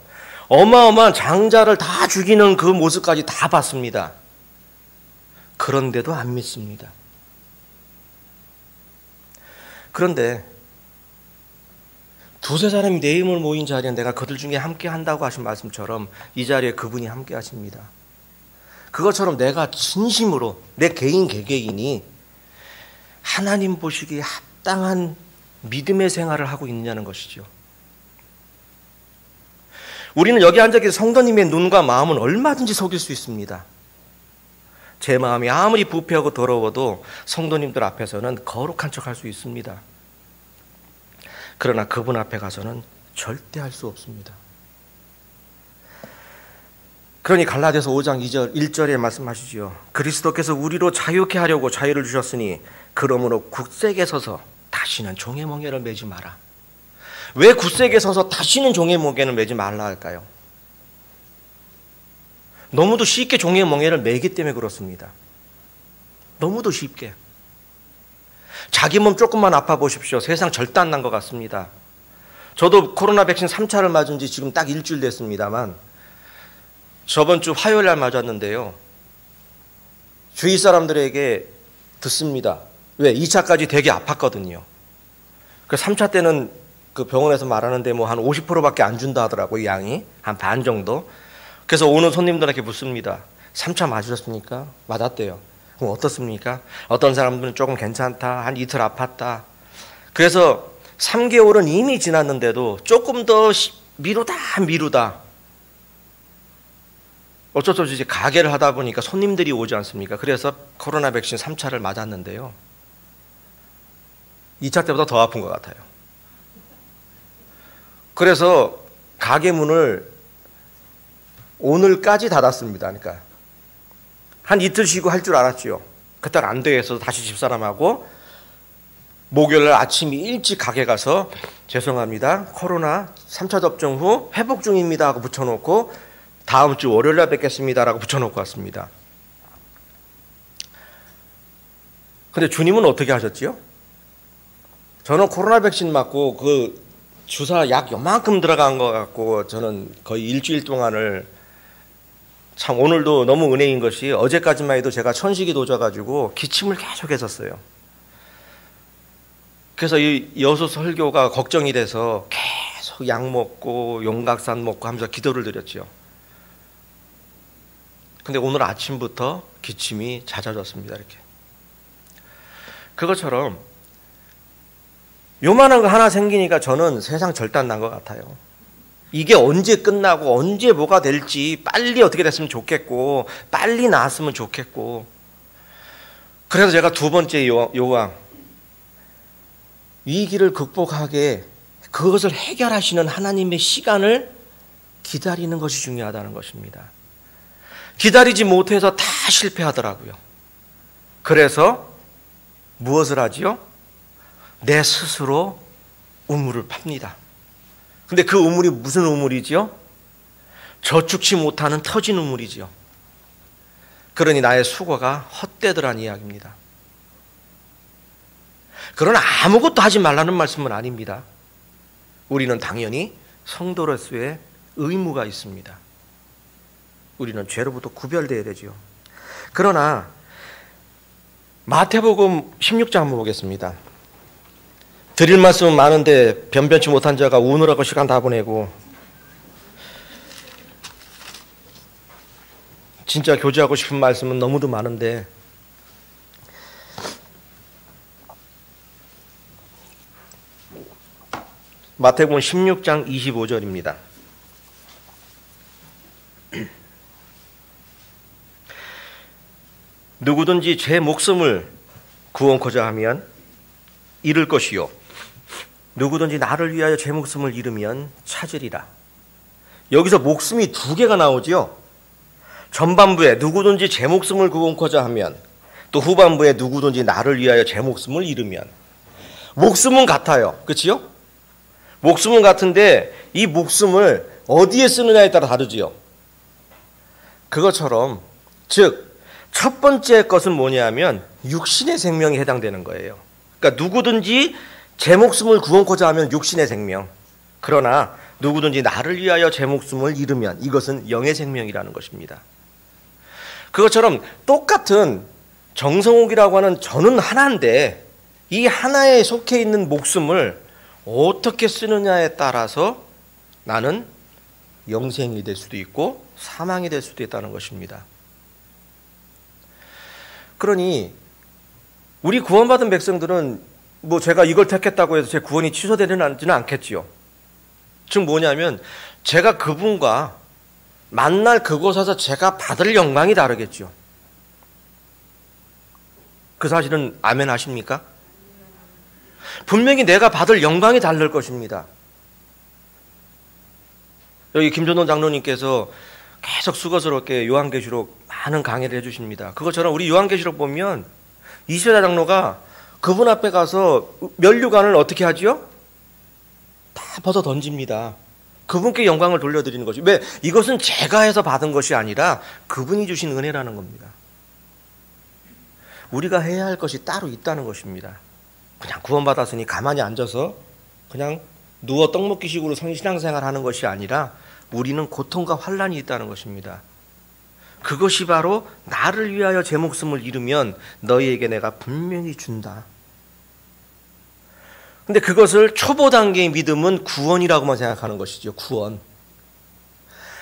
어마어마한 장자를 다 죽이는 그 모습까지 다 봤습니다. 그런데도 안 믿습니다. 그런데 두세 사람이 내 힘을 모인 자리에 내가 그들 중에 함께 한다고 하신 말씀처럼 이 자리에 그분이 함께 하십니다. 그것처럼 내가 진심으로 내 개인 개개인이 하나님 보시기에 합당한 믿음의 생활을 하고 있느냐는 것이죠. 우리는 여기 앉아 계신 성도님의 눈과 마음은 얼마든지 속일 수 있습니다. 제 마음이 아무리 부패하고 더러워도 성도님들 앞에서는 거룩한 척할 수 있습니다. 그러나 그분 앞에 가서는 절대 할 수 없습니다. 그러니 갈라디아서 5장 1절에 말씀하시죠. 그리스도께서 우리로 자유케 하려고 자유를 주셨으니 그러므로 굳세게 서서 다시는 종의 멍에를 매지 마라. 왜 굳세게 서서 다시는 종의 멍에를 매지 말라 할까요? 너무도 쉽게 종의 멍에를 매기 때문에 그렇습니다. 너무도 쉽게. 자기 몸 조금만 아파 보십시오. 세상 절대 안 난 것 같습니다. 저도 코로나 백신 3차를 맞은 지 지금 딱 일주일 됐습니다만 저번 주 화요일 날 맞았는데요. 주위 사람들에게 듣습니다. 왜? 2차까지 되게 아팠거든요. 그 3차 때는 그 병원에서 말하는데 뭐 한 50%밖에 안 준다 하더라고요. 양이. 한 반 정도. 그래서 오는 손님들에게 묻습니다. 3차 맞으셨습니까? 맞았대요. 그럼 어떻습니까? 어떤 사람들은 조금 괜찮다. 한 이틀 아팠다. 그래서 3개월은 이미 지났는데도 조금 더 미루다. 어쩔 수 없이 이제 가게를 하다 보니까 손님들이 오지 않습니까? 그래서 코로나 백신 3차를 맞았는데요. 2차 때보다 더 아픈 것 같아요. 그래서 가게 문을 오늘까지 닫았습니다. 그러니까 한 이틀 쉬고 할 줄 알았죠. 그때는 안 되겠어서 다시 집사람하고 목요일 아침 일찍 가게 가서 죄송합니다. 코로나 3차 접종 후 회복 중입니다 하고 붙여놓고 다음 주 월요일 날 뵙겠습니다 라고 붙여놓고 왔습니다. 근데 주님은 어떻게 하셨지요? 저는 코로나 백신 맞고 그 주사 약 요만큼 들어간 것 같고 저는 거의 일주일 동안을 참 오늘도 너무 은혜인 것이 어제까지만 해도 제가 천식이 도져가지고 기침을 계속 했었어요. 그래서 이 여수 설교가 걱정이 돼서 계속 약 먹고 용각산 먹고 하면서 기도를 드렸죠. 근데 오늘 아침부터 기침이 잦아졌습니다. 이렇게. 그것처럼 요만한 거 하나 생기니까 저는 세상 절대 안 난 것 같아요. 이게 언제 끝나고 언제 뭐가 될지 빨리 어떻게 됐으면 좋겠고 빨리 나았으면 좋겠고 그래서 제가 두 번째 요강 위기를 극복하게 그것을 해결하시는 하나님의 시간을 기다리는 것이 중요하다는 것입니다. 기다리지 못해서 다 실패하더라고요. 그래서 무엇을 하지요? 내 스스로 우물을 팝니다. 근데 그 우물이 무슨 우물이지요? 저축치 못하는 터진 우물이지요. 그러니 나의 수고가 헛되더란 이야기입니다. 그러나 아무것도 하지 말라는 말씀은 아닙니다. 우리는 당연히 성도로서의 의무가 있습니다. 우리는 죄로부터 구별되어야 되죠. 그러나 마태복음 16장 한번 보겠습니다. 드릴 말씀은 많은데 변변치 못한 자가 우느라고 시간 다 보내고 진짜 교제하고 싶은 말씀은 너무도 많은데 마태복음 16장 25절입니다. 누구든지 제 목숨을 구원코자 하면 잃을 것이요 누구든지 나를 위하여 제 목숨을 잃으면 찾으리라. 여기서 목숨이 두 개가 나오지요. 전반부에 누구든지 제 목숨을 구원코자 하면, 또 후반부에 누구든지 나를 위하여 제 목숨을 잃으면. 목숨은 같아요. 그렇지요? 목숨은 같은데 이 목숨을 어디에 쓰느냐에 따라 다르지요. 그것처럼 즉 첫 번째 것은 뭐냐면 육신의 생명에 해당되는 거예요. 그러니까 누구든지 제 목숨을 구원코자 하면 육신의 생명. 그러나 누구든지 나를 위하여 제 목숨을 잃으면 이것은 영의 생명이라는 것입니다. 그것처럼 똑같은 정성옥이라고 하는 저는 하나인데 이 하나에 속해 있는 목숨을 어떻게 쓰느냐에 따라서 나는 영생이 될 수도 있고 사망이 될 수도 있다는 것입니다. 그러니 우리 구원받은 백성들은 뭐 제가 이걸 택했다고 해서 제 구원이 취소되지는 않겠지요. 즉 뭐냐면 제가 그분과 만날 그곳에서 제가 받을 영광이 다르겠죠. 그 사실은 아멘 하십니까? 분명히 내가 받을 영광이 다를 것입니다. 여기 김전원 장로님께서 계속 수고스럽게 요한계시록 많은 강의를 해주십니다. 그것처럼 우리 요한계시록 보면 이세자 장로가 그분 앞에 가서 면류관을 어떻게 하지요? 다 벗어 던집니다. 그분께 영광을 돌려드리는 것이. 왜? 이것은 제가 해서 받은 것이 아니라 그분이 주신 은혜라는 겁니다. 우리가 해야 할 것이 따로 있다는 것입니다. 그냥 구원받았으니 가만히 앉아서 그냥 누워 떡 먹기 식으로 신앙생활 하는 것이 아니라 우리는 고통과 환난이 있다는 것입니다. 그것이 바로 나를 위하여 제 목숨을 잃으면 너희에게 내가 분명히 준다. 근데 그것을 초보 단계의 믿음은 구원이라고만 생각하는 것이죠. 구원.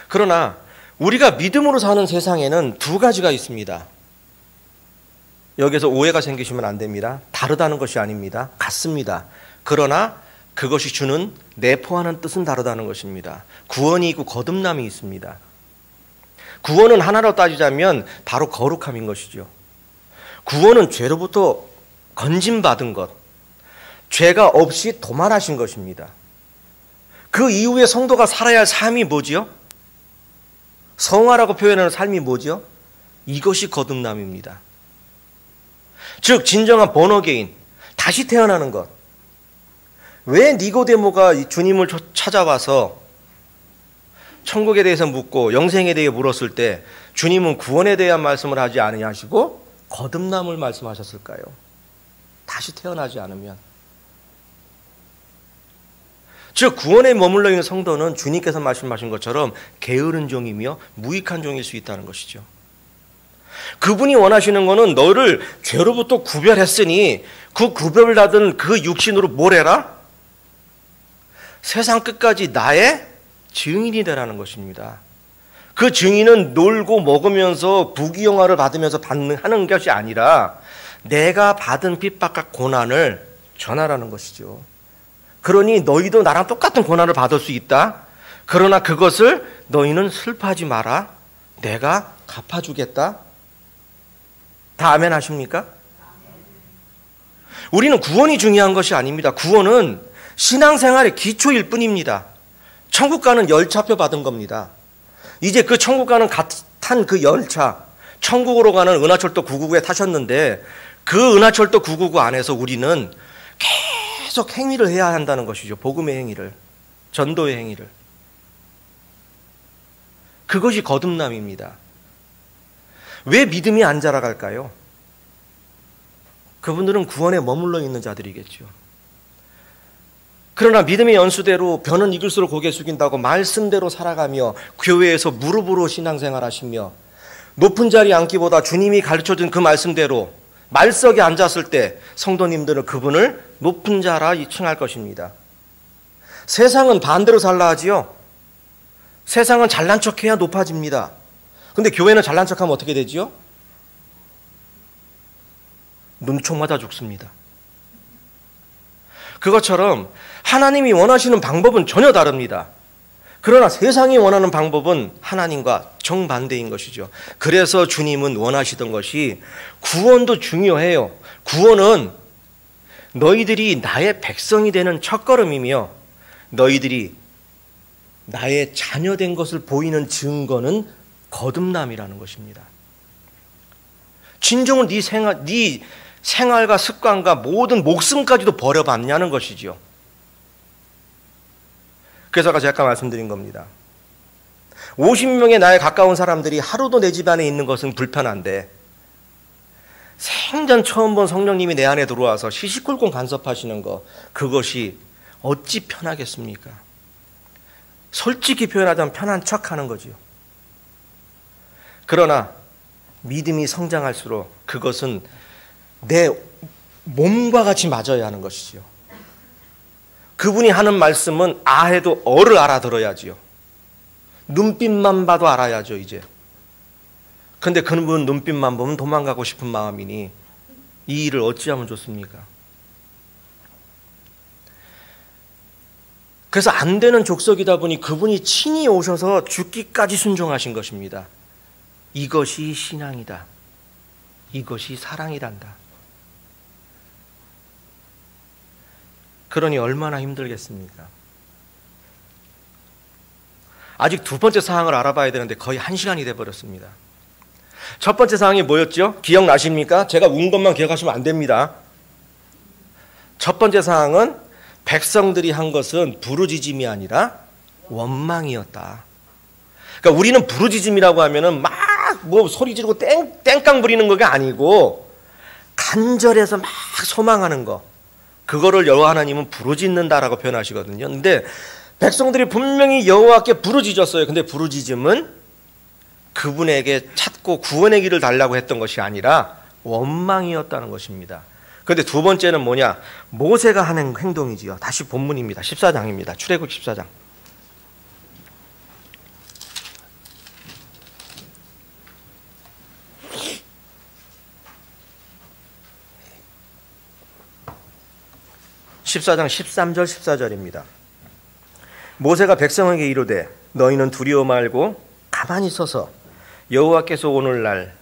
그러나 우리가 믿음으로 사는 세상에는 두 가지가 있습니다. 여기서 오해가 생기시면 안 됩니다. 다르다는 것이 아닙니다. 같습니다. 그러나 그것이 주는 내포하는 뜻은 다르다는 것입니다. 구원이 있고 거듭남이 있습니다. 구원은 하나로 따지자면 바로 거룩함인 것이죠. 구원은 죄로부터 건짐받은 것, 죄가 없이 도말하신 것입니다. 그 이후에 성도가 살아야 할 삶이 뭐지요? 성화라고 표현하는 삶이 뭐지요? 이것이 거듭남입니다. 즉 진정한 번어게인, 다시 태어나는 것. 왜 니고데모가 주님을 찾아와서 천국에 대해서 묻고 영생에 대해 물었을 때 주님은 구원에 대한 말씀을 하지 아니하시고 거듭남을 말씀하셨을까요? 다시 태어나지 않으면. 즉 구원에 머물러 있는 성도는 주님께서 말씀하신 것처럼 게으른 종이며 무익한 종일 수 있다는 것이죠. 그분이 원하시는 것은 너를 죄로부터 구별했으니 그 구별받은 그 육신으로 뭘 해라? 세상 끝까지 나의 증인이 되라는 것입니다. 그 증인은 놀고 먹으면서 부귀영화를 받으면서 하는 것이 아니라 내가 받은 핍박과 고난을 전하라는 것이죠. 그러니 너희도 나랑 똑같은 고난을 받을 수 있다. 그러나 그것을 너희는 슬퍼하지 마라. 내가 갚아주겠다. 다 아멘 하십니까? 우리는 구원이 중요한 것이 아닙니다. 구원은 신앙생활의 기초일 뿐입니다. 천국 가는 열차표 받은 겁니다. 이제 그 천국 가는 탄 그 열차, 천국으로 가는 은하철도 999에 타셨는데 그 은하철도 999 안에서 우리는 계속 행위를 해야 한다는 것이죠. 복음의 행위를, 전도의 행위를. 그것이 거듭남입니다. 왜 믿음이 안 자라갈까요? 그분들은 구원에 머물러 있는 자들이겠죠. 그러나 믿음의 연수대로 변은 익을수록 고개 숙인다고 말씀대로 살아가며 교회에서 무릎으로 신앙생활 하시며 높은 자리에 앉기보다 주님이 가르쳐준 그 말씀대로 말석에 앉았을 때 성도님들은 그분을 높은 자라 칭할 것입니다. 세상은 반대로 살라 하지요. 세상은 잘난 척해야 높아집니다. 근데 교회는 잘난 척하면 어떻게 되지요? 눈총 맞아 죽습니다. 그것처럼 하나님이 원하시는 방법은 전혀 다릅니다. 그러나 세상이 원하는 방법은 하나님과 정반대인 것이죠. 그래서 주님은 원하시던 것이 구원도 중요해요. 구원은 너희들이 나의 백성이 되는 첫걸음이며 너희들이 나의 자녀된 것을 보이는 증거는 거듭남이라는 것입니다. 진정은 네 생활과 습관과 모든 목숨까지도 버려봤냐는 것이죠. 그래서 아까 제가 말씀드린 겁니다. 50명의 나에 가까운 사람들이 하루도 내 집안에 있는 것은 불편한데 생전 처음 본 성령님이 내 안에 들어와서 시시콜콜 간섭하시는 것, 그것이 어찌 편하겠습니까? 솔직히 표현하자면 편한 척하는 거지요. 그러나 믿음이 성장할수록 그것은 내 몸과 같이 맞아야 하는 것이지요. 그분이 하는 말씀은 아 해도 어를 알아들어야지요. 눈빛만 봐도 알아야죠, 이제. 근데 그분 눈빛만 보면 도망가고 싶은 마음이니 이 일을 어찌하면 좋습니까? 그래서 안 되는 족속이다 보니 그분이 친히 오셔서 죽기까지 순종하신 것입니다. 이것이 신앙이다. 이것이 사랑이란다. 그러니 얼마나 힘들겠습니까? 아직 두 번째 사항을 알아봐야 되는데 거의 1시간이 돼버렸습니다. 첫 번째 사항이 뭐였죠? 기억나십니까? 제가 운 것만 기억하시면 안 됩니다. 첫 번째 사항은 백성들이 한 것은 부르짖음이 아니라 원망이었다. 그러니까 우리는 부르짖음이라고 하면은 막 뭐 소리 지르고 땡깡 부리는 거가 아니고 간절해서 막 소망하는 거. 그거를 여호와 하나님은 부르짖는다라고 표현하시거든요. 근데 백성들이 분명히 여호와께 부르짖었어요. 근데 부르짖음은 그분에게 찾고 구원의 길을 달라고 했던 것이 아니라 원망이었다는 것입니다. 그런데 두 번째는 뭐냐? 모세가 하는 행동이지요. 다시 본문입니다. 14장입니다. 출애굽 14장. (14장) 13절 14절입니다. 모세가 백성에게 이르되 너희는 두려워 말고 가만히 서서 여호와께서 오늘날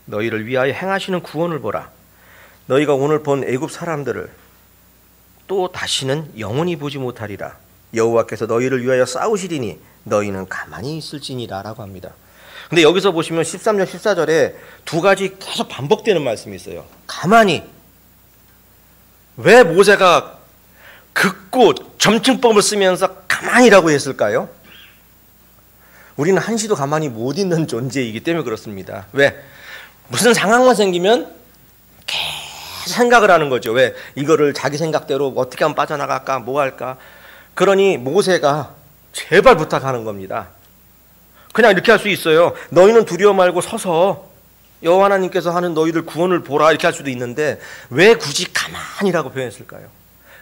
너희를 위하여 행하시는 구원을 보라. 너희가 오늘 본 애굽 사람들을 또 다시는 영원히 보지 못하리라. 여호와께서 너희를 위하여 싸우시리니 너희는 가만히 있을지니라 라고 합니다. 근데 여기서 보시면 13절 14절에 두 가지 계속 반복되는 말씀이 있어요. 가만히. 왜 모세가 긋고 점층법을 쓰면서 가만히라고 했을까요? 우리는 한시도 가만히 못 있는 존재이기 때문에 그렇습니다. 왜? 무슨 상황만 생기면 계속 생각을 하는 거죠. 왜? 이거를 자기 생각대로 어떻게 하면 빠져나갈까? 뭐 할까? 그러니 모세가 제발 부탁하는 겁니다. 그냥 이렇게 할 수 있어요. 너희는 두려워 말고 서서 여호와 하나님께서 하는 너희들 구원을 보라 이렇게 할 수도 있는데 왜 굳이 가만히라고 표현했을까요?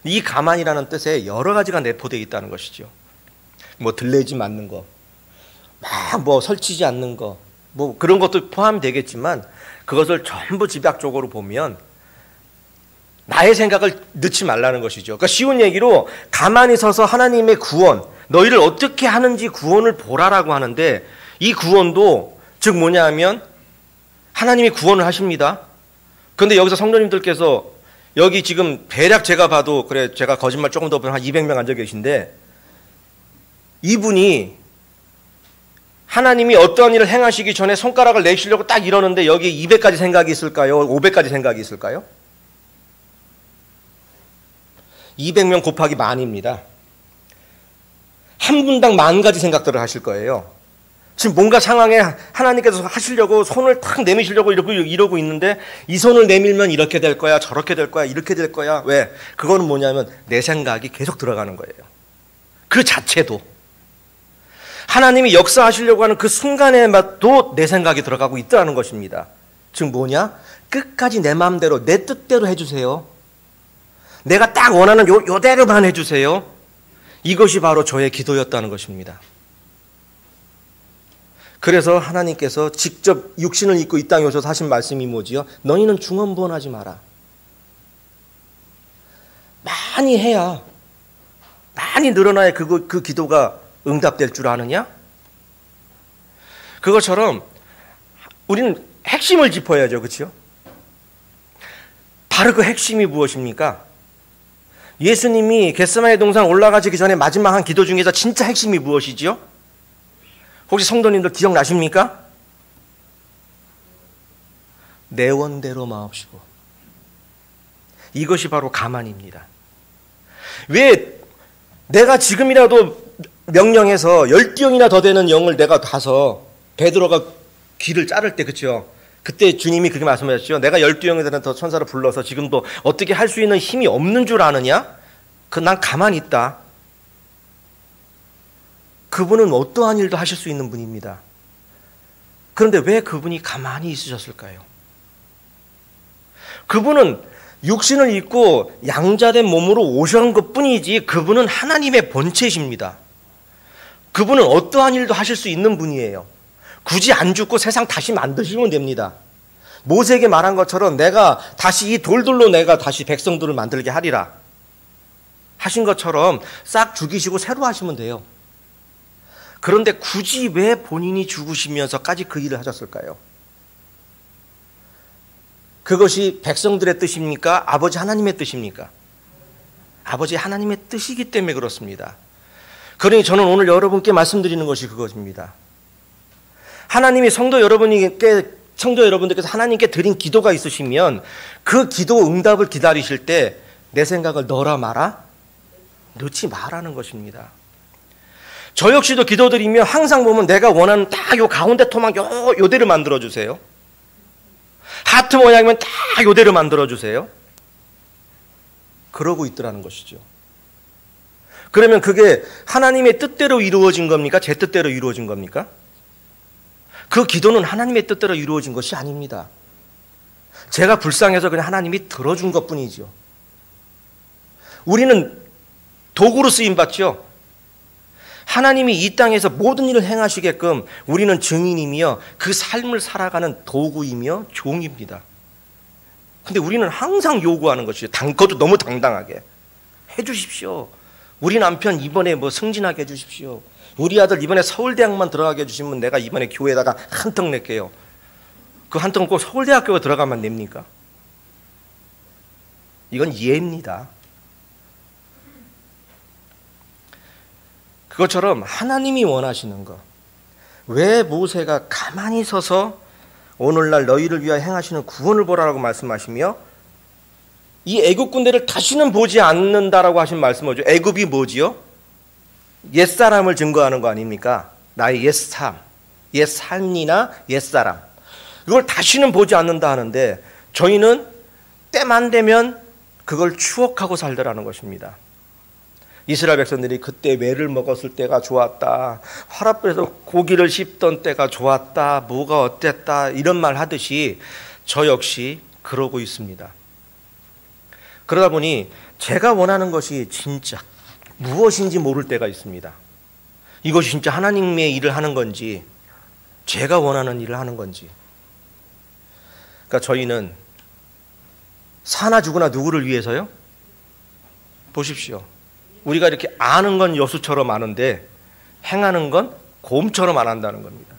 이 가만히라는 뜻에 여러 가지가 내포되어 있다는 것이죠. 뭐 들레지 않는 거, 막 뭐 설치지 않는 거, 뭐 그런 것도 포함이 되겠지만 그것을 전부 집약적으로 보면 나의 생각을 넣지 말라는 것이죠. 그러니까 쉬운 얘기로 가만히 서서 하나님의 구원, 너희를 어떻게 하는지 구원을 보라라고 하는데 이 구원도 즉 뭐냐 하면 하나님이 구원을 하십니다. 그런데 여기서 성도님들께서 여기 지금 대략 제가 봐도 그래 제가 거짓말 조금 더 보면 한 200명 앉아 계신데 이분이 하나님이 어떠한 일을 행하시기 전에 손가락을 내시려고 딱 이러는데 여기 200가지 생각이 있을까요? 500가지 생각이 있을까요? 200명 곱하기 만입니다. 한 분당 10,000가지 생각들을 하실 거예요. 지금 뭔가 상황에 하나님께서 하시려고 손을 탁 내미시려고 이러고 있는데 이 손을 내밀면 이렇게 될 거야, 저렇게 될 거야, 이렇게 될 거야. 왜? 그거는 뭐냐면 내 생각이 계속 들어가는 거예요. 그 자체도. 하나님이 역사하시려고 하는 그 순간에도 내 생각이 들어가고 있다는 것입니다. 즉 뭐냐? 끝까지 내 마음대로, 내 뜻대로 해주세요. 내가 딱 원하는 요대로만 해주세요. 이것이 바로 저의 기도였다는 것입니다. 그래서 하나님께서 직접 육신을 입고 이 땅에 오셔서 하신 말씀이 뭐지요? 너희는 중언부언하지 마라. 많이 해야, 많이 늘어나야 그 기도가 응답될 줄 아느냐? 그것처럼 우리는 핵심을 짚어야죠. 그렇죠? 바로 그 핵심이 무엇입니까? 예수님이 겟세마네 동산 올라가시기 전에 마지막 한 기도 중에서 진짜 핵심이 무엇이지요? 혹시 성도님들 기억나십니까? 내 원대로 마옵시고. 이것이 바로 가만입니다. 왜 내가 지금이라도 명령해서 10띠용이나 더 되는 영을 내가 가서 베드로가 귀를 자를 때, 그렇죠? 그때 주님이 그렇게 말씀하셨죠. 내가 12영이 되는 더 천사를 불러서 지금도 어떻게 할 수 있는 힘이 없는 줄 아느냐? 난 가만히 있다. 그분은 어떠한 일도 하실 수 있는 분입니다. 그런데 왜 그분이 가만히 있으셨을까요? 그분은 육신을 입고 양자된 몸으로 오신 것뿐이지 그분은 하나님의 본체이십니다. 그분은 어떠한 일도 하실 수 있는 분이에요. 굳이 안 죽고 세상 다시 만드시면 됩니다. 모세에게 말한 것처럼 내가 다시 이 돌들로 내가 다시 백성들을 만들게 하리라 하신 것처럼 싹 죽이시고 새로 하시면 돼요. 그런데 굳이 왜 본인이 죽으시면서까지 그 일을 하셨을까요? 그것이 백성들의 뜻입니까? 아버지 하나님의 뜻입니까? 아버지 하나님의 뜻이기 때문에 그렇습니다. 그러니 저는 오늘 여러분께 말씀드리는 것이 그것입니다. 하나님이 성도 여러분들께서 하나님께 드린 기도가 있으시면 그 기도 응답을 기다리실 때 내 생각을 넣어라 마라? 넣지 마라는 것입니다. 저 역시도 기도드리며 항상 보면 내가 원하는 딱 요 가운데 토막 요대로 만들어주세요. 하트 모양이면 딱 요대로 만들어주세요. 그러고 있더라는 것이죠. 그러면 그게 하나님의 뜻대로 이루어진 겁니까? 제 뜻대로 이루어진 겁니까? 그 기도는 하나님의 뜻대로 이루어진 것이 아닙니다. 제가 불쌍해서 그냥 하나님이 들어준 것뿐이죠. 우리는 도구로 쓰임받죠. 하나님이 이 땅에서 모든 일을 행하시게끔 우리는 증인이며 그 삶을 살아가는 도구이며 종입니다. 근데 우리는 항상 요구하는 것이죠. 그것도 너무 당당하게. 해 주십시오. 우리 남편 이번에 승진하게 해 주십시오. 우리 아들 이번에 서울대학만 들어가게 해주시면 내가 이번에 교회에다가 한 턱 낼게요. 그 한 턱은 꼭 서울대학교에 들어가면 냅니까? 이건 예입니다. 그것처럼 하나님이 원하시는 것. 왜 모세가 가만히 서서 오늘날 너희를 위하여 행하시는 구원을 보라라고 말씀하시며 이 애굽 군대를 다시는 보지 않는다라고 하신 말씀은 뭐죠? 애굽이 뭐지요? 옛사람을 증거하는 거 아닙니까? 나의 옛삶, 옛삶이나 옛사람. 이걸 다시는 보지 않는다 하는데 저희는 때만 되면 그걸 추억하고 살더라는 것입니다. 이스라엘 백성들이 그때 외를 먹었을 때가 좋았다. 화랍에서 고기를 씹던 때가 좋았다. 뭐가 어땠다. 이런 말 하듯이 저 역시 그러고 있습니다. 그러다 보니 제가 원하는 것이 진짜 무엇인지 모를 때가 있습니다. 이것이 진짜 하나님의 일을 하는 건지 제가 원하는 일을 하는 건지. 그러니까 저희는 사나 죽으나 누구를 위해서요? 보십시오. 우리가 이렇게 아는 건 여수처럼 아는데 행하는 건 곰처럼 안 한다는 겁니다.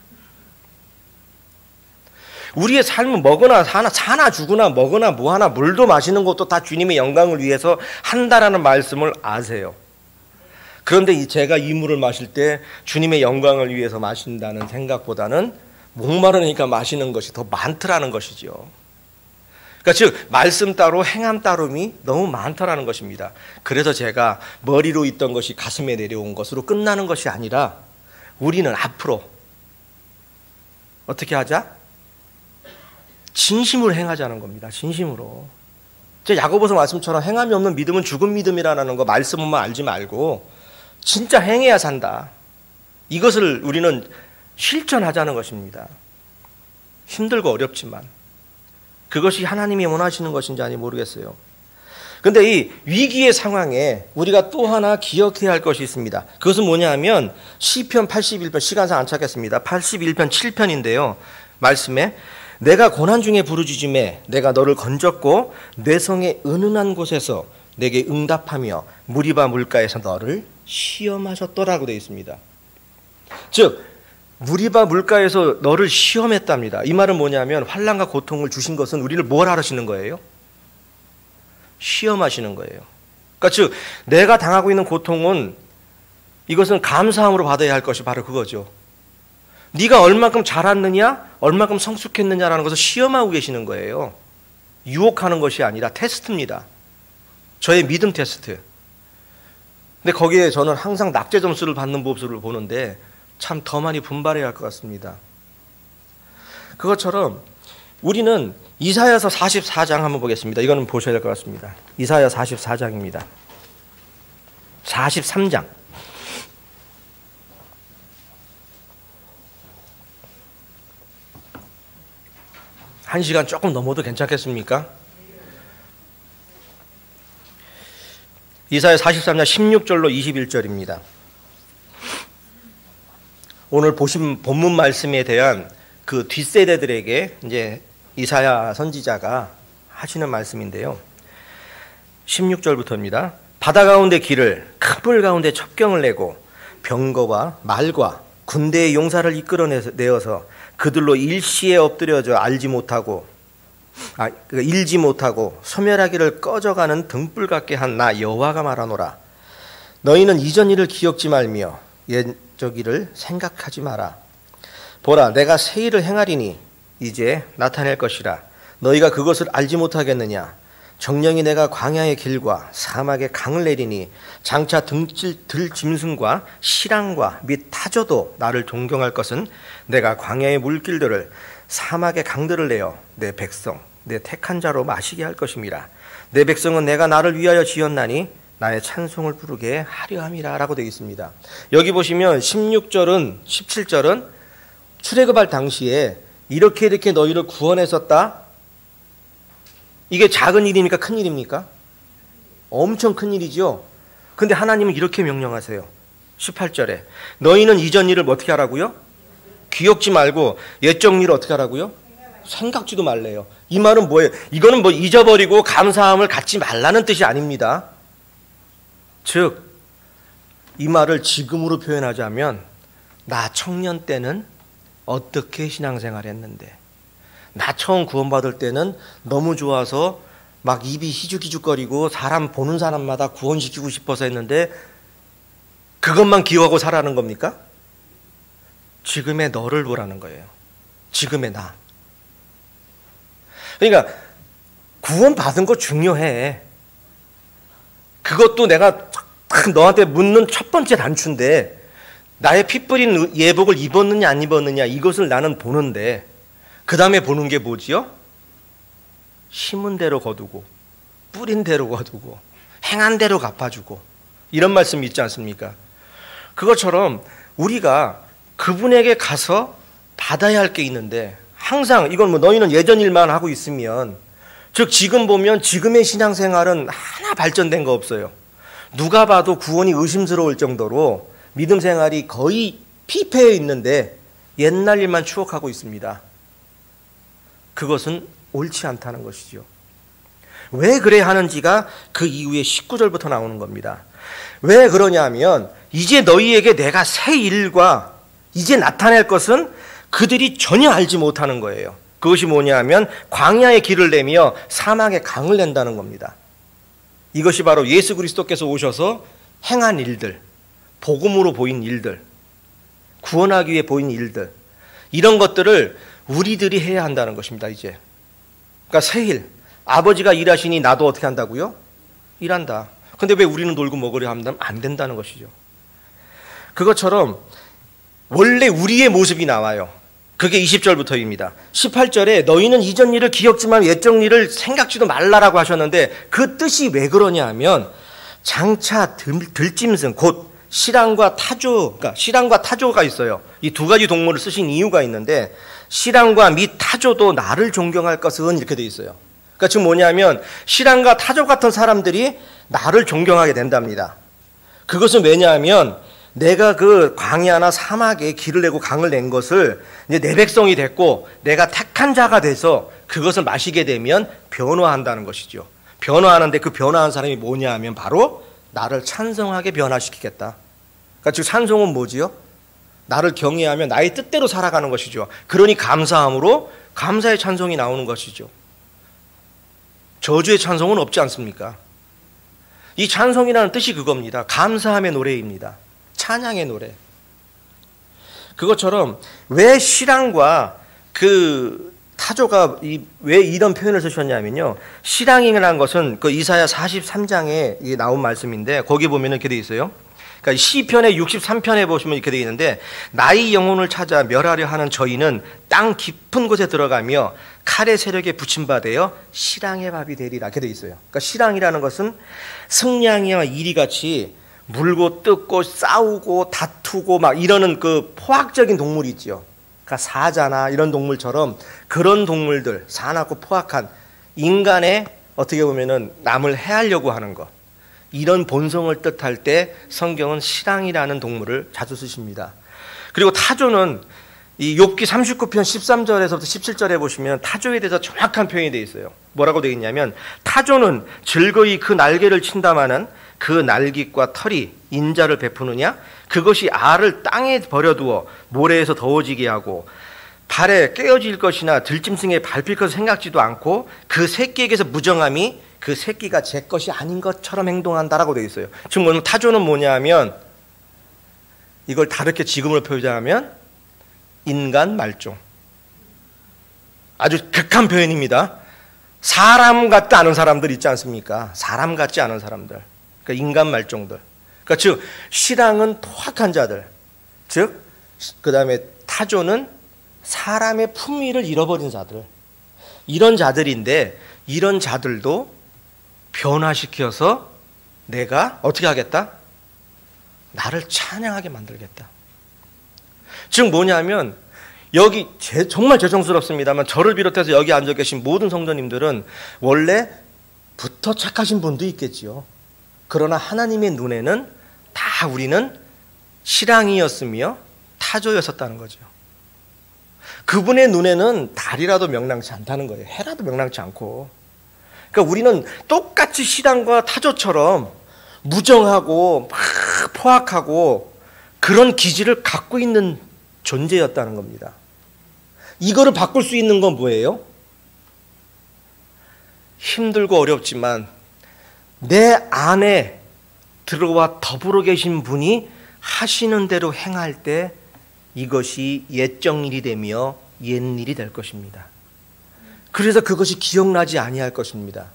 우리의 삶은 먹으나 사나 죽으나 먹으나 뭐하나 물도 마시는 것도 다 주님의 영광을 위해서 한다라는 말씀을 아세요. 그런데 제가 이 물을 마실 때 주님의 영광을 위해서 마신다는 생각보다는 목마르니까 마시는 것이 더 많더라는 것이죠. 그러니까 즉 말씀 따로 행함 따름이 너무 많더라는 것입니다. 그래서 제가 머리로 있던 것이 가슴에 내려온 것으로 끝나는 것이 아니라 우리는 앞으로 어떻게 하자? 진심으로 행하자는 겁니다. 진심으로. 야고보서 말씀처럼 행함이 없는 믿음은 죽은 믿음이라는 거 말씀만 알지 말고 진짜 행해야 산다. 이것을 우리는 실천하자는 것입니다. 힘들고 어렵지만 그것이 하나님이 원하시는 것인지 아닌지 모르겠어요. 그런데 이 위기의 상황에 우리가 또 하나 기억해야 할 것이 있습니다. 그것은 뭐냐 하면 시편 81편, 시간상 안 찾겠습니다. 81편 7편인데요. 말씀에 내가 고난 중에 부르짖음에 내가 너를 건졌고 뇌성의 은은한 곳에서 내게 응답하며 무리바 물가에서 너를 시험하셨더라고 되어 있습니다. 즉 무리바 물가에서 너를 시험했답니다. 이 말은 뭐냐면 환난과 고통을 주신 것은 우리를 뭘 하시는 거예요? 시험하시는 거예요. 그러니까 즉 내가 당하고 있는 고통은 이것은 감사함으로 받아야 할 것이 바로 그거죠. 네가 얼만큼 자랐느냐, 얼만큼 성숙했느냐라는 것을 시험하고 계시는 거예요. 유혹하는 것이 아니라 테스트입니다. 저의 믿음 테스트. 근데 거기에 저는 항상 낙제 점수를 받는 모습을 보는데 참 더 많이 분발해야 할 것 같습니다. 그것처럼 우리는 이사야서 44장 한번 보겠습니다. 이거는 보셔야 될 것 같습니다. 이사야 44장입니다. 43장. 한 시간 조금 넘어도 괜찮겠습니까? 이사야 43장 16절로 21절입니다. 오늘 보신 본문 말씀에 대한 그 뒷세대들에게 이제 이사야 선지자가 하시는 말씀인데요. 16절부터입니다. 바다 가운데 길을 큰 물 가운데 첩경을 내고 병거와 말과 군대의 용사를 이끌어내어서 그들로 일시에 엎드려져 일지 못하고 소멸하기를 꺼져가는 등불 같게 한 나 여호와가 말하노라. 너희는 이전 일을 기억지 말며 옛적 일을 생각하지 마라. 보라, 내가 새 일을 행하리니 이제 나타낼 것이라. 너희가 그것을 알지 못하겠느냐? 정령이 내가 광야의 길과 사막의 강을 내리니 장차 들짐승과 실랑과 및 타조도 나를 존경할 것은 내가 광야의 물길들을 사막의 강들을 내어 내 백성 내 택한 자로 마시게 할 것임이라. 내 백성은 내가 나를 위하여 지었나니 나의 찬송을 부르게 하려 함이라 라고 되어 있습니다. 여기 보시면 16절은 17절은 출애굽할 당시에 이렇게 너희를 구원했었다. 이게 작은 일입니까? 큰 일입니까? 엄청 큰 일이죠. 근데 하나님은 이렇게 명령하세요. 18절에 너희는 이전 일을 어떻게 하라고요? 기억지 말고 옛적 일을 어떻게 하라고요? 생각지도 말래요. 이 말은 뭐예요? 이거는 뭐 잊어버리고 감사함을 갖지 말라는 뜻이 아닙니다. 즉, 이 말을 지금으로 표현하자면 나 청년 때는 어떻게 신앙생활 했는데, 나 처음 구원받을 때는 너무 좋아서 막 입이 희죽희죽거리고 사람 보는 사람마다 구원시키고 싶어서 했는데 그것만 기억하고 살아는 겁니까? 지금의 너를 보라는 거예요. 지금의 나. 그러니까 구원받은 거 중요해. 그것도 내가 너한테 묻는 첫 번째 단추인데 나의 피 뿌린 예복을 입었느냐 안 입었느냐 이것을 나는 보는데 그 다음에 보는 게 뭐지요? 심은 대로 거두고 뿌린 대로 거두고 행한 대로 갚아주고 이런 말씀 있지 않습니까? 그것처럼 우리가 그분에게 가서 받아야 할 게 있는데 항상 이건 뭐 너희는 예전 일만 하고 있으면 즉 지금 보면 지금의 신앙생활은 하나 발전된 거 없어요. 누가 봐도 구원이 의심스러울 정도로 믿음 생활이 거의 피폐해 있는데 옛날 일만 추억하고 있습니다. 그것은 옳지 않다는 것이죠. 왜 그래야 하는지가 그 이후에 19절부터 나오는 겁니다. 왜 그러냐 하면 이제 너희에게 내가 새 일과 이제 나타낼 것은 그들이 전혀 알지 못하는 거예요. 그것이 뭐냐 하면 광야의 길을 내며 사막의 강을 낸다는 겁니다. 이것이 바로 예수 그리스도께서 오셔서 행한 일들, 복음으로 보인 일들, 구원하기 위해 보인 일들, 이런 것들을 우리들이 해야 한다는 것입니다. 이제 그러니까 새 일, 아버지가 일하시니 나도 어떻게 한다고요? 일한다. 근데 왜 우리는 놀고 먹으려 하면 안 된다는 것이죠. 그것처럼 원래 우리의 모습이 나와요. 그게 20절부터입니다. 18절에 너희는 이전 일을 기억지만 옛적 일을 생각지도 말라라고 하셨는데 그 뜻이 왜 그러냐 하면 장차 들짐승 곧 실랑과 타조, 그러니까 실랑과 타조가 있어요. 이 두 가지 동물을 쓰신 이유가 있는데 실랑과 및 타조도 나를 존경할 것은 이렇게 돼 있어요. 그러니까 지금 뭐냐면 실랑과 타조 같은 사람들이 나를 존경하게 된답니다. 그것은 왜냐하면 내가 그 광야나 사막에 길을 내고 강을 낸 것을 이제 내 백성이 됐고 내가 택한 자가 돼서 그것을 마시게 되면 변화한다는 것이죠. 변화하는데 그 변화한 사람이 뭐냐 하면 바로 나를 찬송하게 변화시키겠다. 그러니까 즉 찬송은 뭐지요? 나를 경외하며 나의 뜻대로 살아가는 것이죠. 그러니 감사함으로 감사의 찬송이 나오는 것이죠. 저주의 찬송은 없지 않습니까? 이 찬송이라는 뜻이 그겁니다. 감사함의 노래입니다. 찬양의 노래. 그것처럼 왜 실랑과 그 타조가 왜 이런 표현을 쓰셨냐면요. 실랑이라는 것은 그 이사야 43장에 나온 말씀인데 거기 보면 이렇게 되어 있어요. 그러니까 시편의 63편에 보시면 이렇게 되어 있는데 나의 영혼을 찾아 멸하려 하는 저희는 땅 깊은 곳에 들어가며 칼의 세력에 붙임받아 실랑의 밥이 되리라 이렇게 되어 있어요. 그러니까 실랑이라는 것은 승냥이와 이리같이 물고 뜯고 싸우고 다투고 막 이러는 그 포악적인 동물이 있죠. 그러니까 사자나 이런 동물처럼 그런 동물들, 사납고 포악한 인간의 어떻게 보면은 남을 해하려고 하는 것, 이런 본성을 뜻할 때 성경은 실랑이라는 동물을 자주 쓰십니다. 그리고 타조는 이 욥기 39편 13절에서부터 17절에 보시면 타조에 대해서 정확한 표현이 되어 있어요. 뭐라고 되어 있냐면 타조는 즐거이 그 날개를 친다마는 그 날깃과 털이 인자를 베푸느냐? 그것이 알을 땅에 버려두어 모래에서 더워지게 하고 발에 깨어질 것이나 들짐승에 밟힐 것을 생각지도 않고 그 새끼에게서 무정함이 그 새끼가 제 것이 아닌 것처럼 행동한다라고 되어 있어요. 지금 타조는 뭐냐 하면 이걸 다르게 지금으로 표현하면 인간 말종. 아주 극한 표현입니다. 사람 같지 않은 사람들 있지 않습니까? 사람 같지 않은 사람들. 그러니까 인간 말종들. 그러니까 즉 실랑은 포악한 자들. 즉 그다음에 타조는 사람의 품위를 잃어버린 자들. 이런 자들인데 이런 자들도 변화시켜서 내가 어떻게 하겠다? 나를 찬양하게 만들겠다. 즉 뭐냐면 여기 정말 죄송스럽습니다만 저를 비롯해서 여기 앉아 계신 모든 성도님들은 원래부터 착하신 분도 있겠지요. 그러나 하나님의 눈에는 다 우리는 실랑이였으며 타조였었다는 거죠. 그분의 눈에는 달이라도 명랑치 않다는 거예요. 해라도 명랑치 않고. 그러니까 우리는 똑같이 실랑과 타조처럼 무정하고 막 포악하고 그런 기질을 갖고 있는 존재였다는 겁니다. 이거를 바꿀 수 있는 건 뭐예요? 힘들고 어렵지만 내 안에 들어와 더불어 계신 분이 하시는 대로 행할 때 이것이 옛적 일이 되며 옛일이 될 것입니다. 그래서 그것이 기억나지 아니할 것입니다.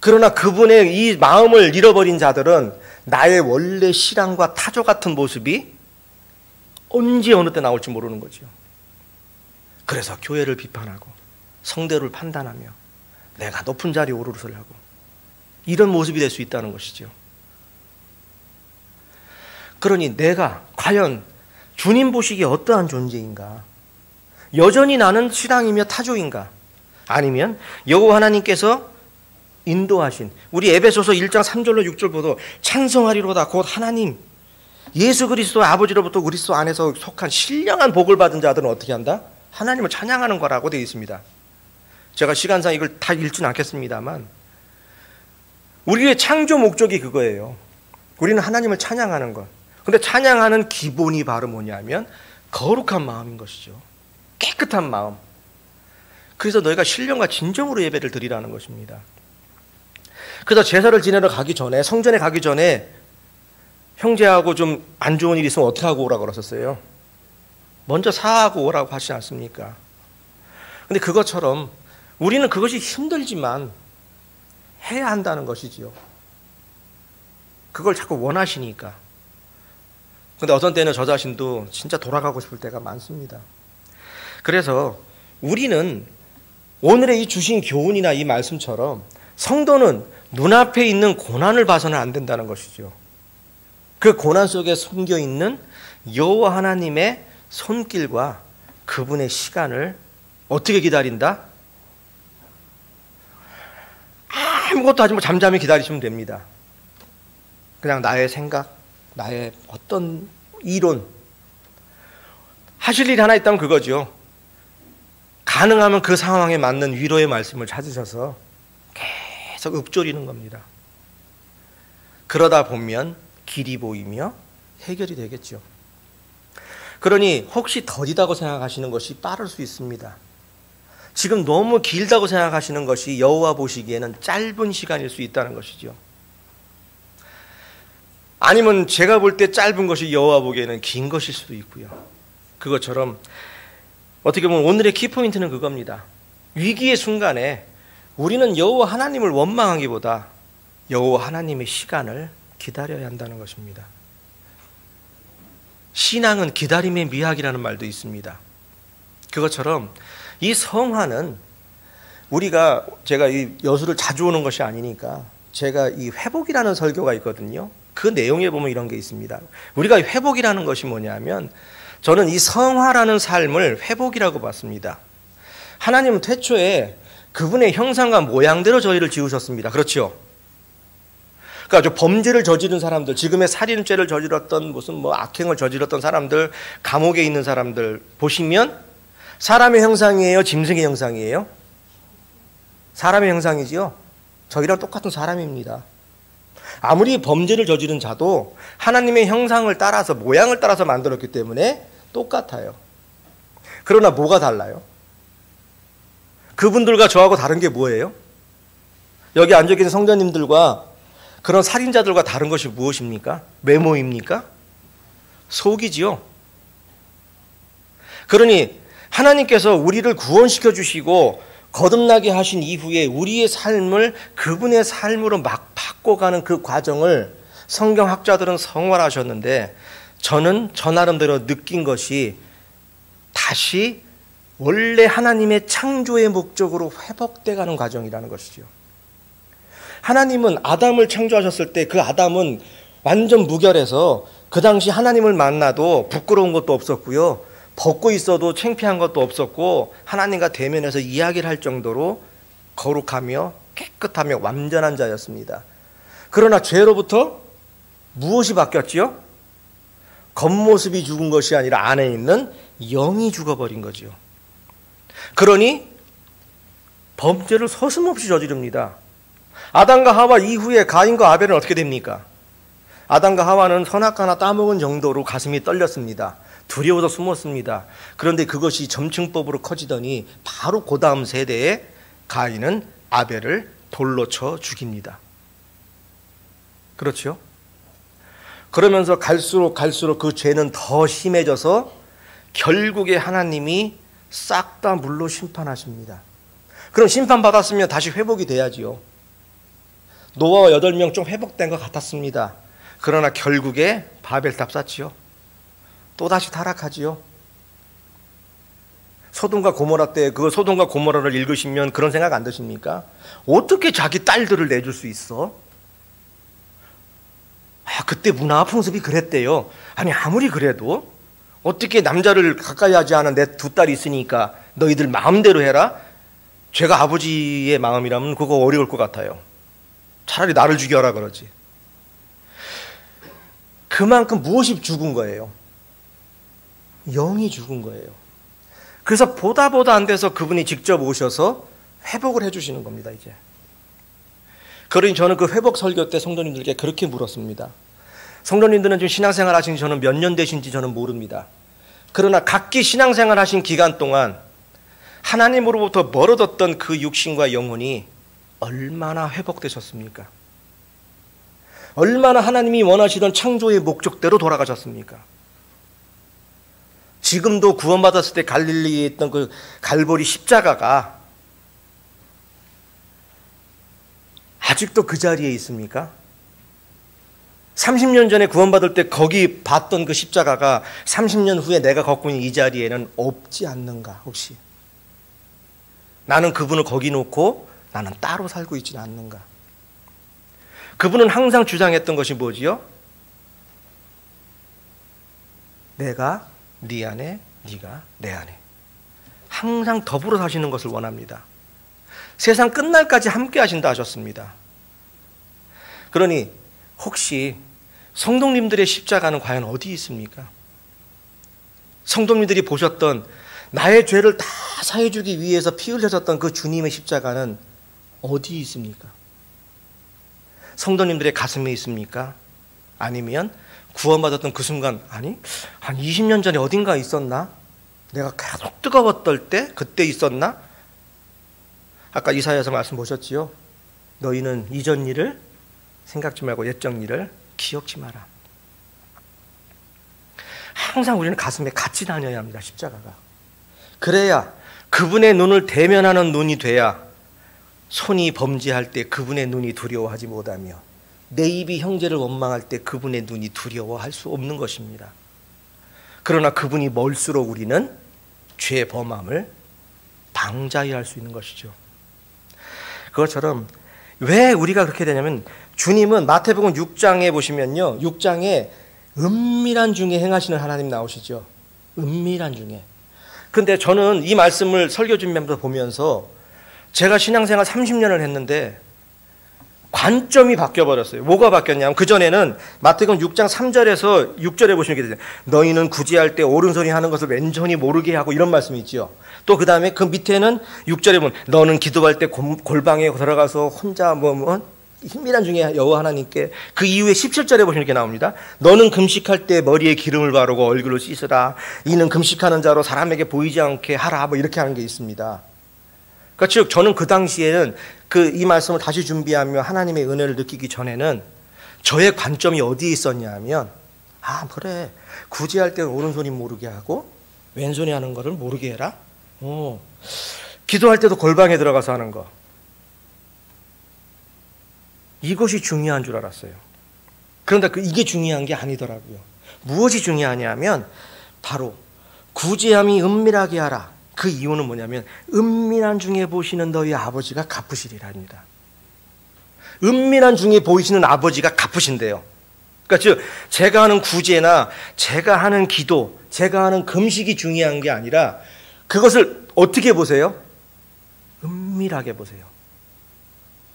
그러나 그분의 이 마음을 잃어버린 자들은 나의 원래 실랑과 타조 같은 모습이 언제 어느 때 나올지 모르는 거죠. 그래서 교회를 비판하고 성대를 판단하며 내가 높은 자리에 오르르를 하고 이런 모습이 될 수 있다는 것이죠. 그러니 내가 과연 주님 보시기에 어떠한 존재인가? 여전히 나는 실랑이며 타조인가? 아니면 여호와 하나님께서 인도하신 우리 에베소서 1장 3절로 6절 보도 찬송하리로다 곧 하나님 예수 그리스도의 아버지로부터 그리스도 안에서 속한 신령한 복을 받은 자들은 어떻게 한다? 하나님을 찬양하는 거라고 되어 있습니다. 제가 시간상 이걸 다 읽지는 않겠습니다만 우리의 창조 목적이 그거예요. 우리는 하나님을 찬양하는 것. 근데 찬양하는 기본이 바로 뭐냐면 거룩한 마음인 것이죠. 깨끗한 마음. 그래서 너희가 신령과 진정으로 예배를 드리라는 것입니다. 그래서 제사를 지내러 가기 전에 성전에 가기 전에 형제하고 좀 안 좋은 일이 있으면 어떻게 하고 오라고 그러셨어요? 먼저 사하고 오라고 하시지 않습니까? 근데 그것처럼 우리는 그것이 힘들지만 해야 한다는 것이지요. 그걸 자꾸 원하시니까. 근데 어떤 때는 저 자신도 진짜 돌아가고 싶을 때가 많습니다. 그래서 우리는 오늘의 이 주신 교훈이나 이 말씀처럼 성도는 눈앞에 있는 고난을 봐서는 안 된다는 것이죠. 그 고난 속에 숨겨 있는 여호와 하나님의 손길과 그분의 시간을 어떻게 기다린다? 아무것도 하지 말고 잠잠히 기다리시면 됩니다. 그냥 나의 생각, 나의 어떤 이론, 하실 일이 하나 있다면 그거죠. 가능하면 그 상황에 맞는 위로의 말씀을 찾으셔서 계속 읊조리는 겁니다. 그러다 보면 길이 보이며 해결이 되겠죠. 그러니 혹시 더디다고 생각하시는 것이 빠를 수 있습니다. 지금 너무 길다고 생각하시는 것이 여호와 보시기에는 짧은 시간일 수 있다는 것이죠. 아니면 제가 볼 때 짧은 것이 여호와 보기에는 긴 것일 수도 있고요. 그것처럼 어떻게 보면 오늘의 키포인트는 그겁니다. 위기의 순간에 우리는 여호와 하나님을 원망하기보다 여호와 하나님의 시간을 기다려야 한다는 것입니다. 신앙은 기다림의 미학이라는 말도 있습니다. 그것처럼 이 성화는 제가 이 여수를 자주 오는 것이 아니니까 제가 이 회복이라는 설교가 있거든요. 그 내용에 보면 이런 게 있습니다. 우리가 회복이라는 것이 뭐냐면 저는 이 성화라는 삶을 회복이라고 봤습니다. 하나님은 태초에 그분의 형상과 모양대로 저희를 지으셨습니다. 그렇죠? 그러니까 범죄를 저지른 사람들, 지금의 살인죄를 저질렀던 무슨 악행을 저질렀던 사람들, 감옥에 있는 사람들 보시면 사람의 형상이에요? 짐승의 형상이에요? 사람의 형상이지요? 저희랑 똑같은 사람입니다. 아무리 범죄를 저지른 자도 하나님의 형상을 따라서, 모양을 따라서 만들었기 때문에 똑같아요. 그러나 뭐가 달라요? 그분들과 저하고 다른 게 뭐예요? 여기 앉아 계신 성도님들과 그런 살인자들과 다른 것이 무엇입니까? 외모입니까? 속이지요. 그러니 하나님께서 우리를 구원시켜 주시고 거듭나게 하신 이후에 우리의 삶을 그분의 삶으로 막 바꿔가는 그 과정을 성경학자들은 성화하셨는데 저는 저 나름대로 느낀 것이 다시 원래 하나님의 창조의 목적으로 회복돼 가는 과정이라는 것이죠. 하나님은 아담을 창조하셨을 때 그 아담은 완전 무결해서 그 당시 하나님을 만나도 부끄러운 것도 없었고요. 벗고 있어도 창피한 것도 없었고 하나님과 대면해서 이야기를 할 정도로 거룩하며 깨끗하며 완전한 자였습니다. 그러나 죄로부터 무엇이 바뀌었지요? 겉모습이 죽은 것이 아니라 안에 있는 영이 죽어버린 거죠. 그러니 범죄를 서슴없이 저지릅니다. 아담과 하와 이후에 가인과 아벨은 어떻게 됩니까? 아담과 하와는 선악 하나 따먹은 정도로 가슴이 떨렸습니다. 두려워서 숨었습니다. 그런데 그것이 점층법으로 커지더니 바로 그 다음 세대에 가인은 아벨을 돌로 쳐 죽입니다. 그렇죠? 그러면서 갈수록 그 죄는 더 심해져서 결국에 하나님이 싹 다 물로 심판하십니다. 그럼 심판받았으면 다시 회복이 돼야지요. 노아와 8명 좀 회복된 것 같았습니다. 그러나 결국에 바벨탑 쌓지요. 또다시 타락하지요. 소돔과 고모라 때 그 소돔과 고모라를 읽으시면 그런 생각 안 드십니까? 어떻게 자기 딸들을 내줄 수 있어? 그때 문화 풍습이 그랬대요. 아니 아무리 그래도 어떻게 남자를 가까이 하지 않은 내 두 딸이 있으니까 너희들 마음대로 해라? 제가 아버지의 마음이라면 그거 어려울 것 같아요. 차라리 나를 죽여라 그러지. 그만큼 무엇이 죽은 거예요? 영이 죽은 거예요. 그래서 보다 안 돼서 그분이 직접 오셔서 회복을 해주시는 겁니다. 이제. 그러니 저는 그 회복 설교 때 성도님들께 그렇게 물었습니다. 성도님들은 지금 신앙생활 하신 지 저는 몇 년 되신지 저는 모릅니다. 그러나 각기 신앙생활 하신 기간 동안 하나님으로부터 멀어졌던 그 육신과 영혼이 얼마나 회복되셨습니까? 얼마나 하나님이 원하시던 창조의 목적대로 돌아가셨습니까? 지금도 구원받았을 때 갈릴리에 있던 그 갈보리 십자가가 아직도 그 자리에 있습니까? 30년 전에 구원받을 때 거기 봤던 그 십자가가 30년 후에 내가 걷고 있는 이 자리에는 없지 않는가 혹시? 나는 그분을 거기 놓고 나는 따로 살고 있지는 않는가? 그분은 항상 주장했던 것이 뭐지요? 내가 네 안에, 네가 내 안에. 항상 더불어 사시는 것을 원합니다. 세상 끝날까지 함께 하신다 하셨습니다. 그러니 혹시 성도님들의 십자가는 과연 어디 있습니까? 성도님들이 보셨던 나의 죄를 다 사해주기 위해서 피 흘려졌던 그 주님의 십자가는 어디 있습니까? 성도님들의 가슴에 있습니까? 아니면 구원받았던 그 순간, 아니 한 20년 전에 어딘가 있었나? 내가 계속 뜨거웠던 때 그때 있었나? 아까 이사야서 말씀 보셨지요? 너희는 이전 일을 생각지 말고 옛적 일을 기억지 마라. 항상 우리는 가슴에 같이 다녀야 합니다. 십자가가. 그래야 그분의 눈을 대면하는 눈이 돼야 손이 범죄할 때 그분의 눈이 두려워하지 못하며 내 입이 형제를 원망할 때 그분의 눈이 두려워할 수 없는 것입니다. 그러나 그분이 멀수록 우리는 죄 범함을 방자히 할 수 있는 것이죠. 그것처럼 왜 우리가 그렇게 되냐면 주님은 마태복음 6장에 보시면요. 6장에 은밀한 중에 행하시는 하나님 나오시죠. 은밀한 중에. 근데 저는 이 말씀을 설교 준비하면서 보면서 제가 신앙생활 30년을 했는데 관점이 바뀌어버렸어요. 뭐가 바뀌었냐면 그전에는 마태복음 6장 3절에서 6절에 보시면 이렇게 되죠. 너희는 구제할 때 옳은소리 하는 것을 왼손이 모르게 하고 이런 말씀이 있지요. 또 그 다음에 그 밑에는 6절에 보면 너는 기도할 때 골방에 들어가서 혼자 힘밀한 중에 여호와 하나님께 그 이후에 17절에 보시면 이렇게 나옵니다. 너는 금식할 때 머리에 기름을 바르고 얼굴을 씻으라. 이는 금식하는 자로 사람에게 보이지 않게 하라. 뭐 이렇게 하는 게 있습니다. 그러니까 즉 저는 그 당시에는 이 말씀을 다시 준비하며 하나님의 은혜를 느끼기 전에는 저의 관점이 어디에 있었냐 하면 그래 구제할 때는 오른손이 모르게 하고 왼손이 하는 거를 모르게 해라. 기도할 때도 골방에 들어가서 하는 거. 이것이 중요한 줄 알았어요. 그런데 이게 중요한 게 아니더라고요. 무엇이 중요하냐면 바로 구제함이 은밀하게 하라. 그 이유는 뭐냐면 은밀한 중에 보시는 너희 아버지가 갚으시리랍니다. 은밀한 중에 보이시는 아버지가 갚으신대요. 그러니까 즉 제가 하는 구제나 제가 하는 기도, 제가 하는 금식이 중요한 게 아니라 그것을 어떻게 보세요? 은밀하게 보세요.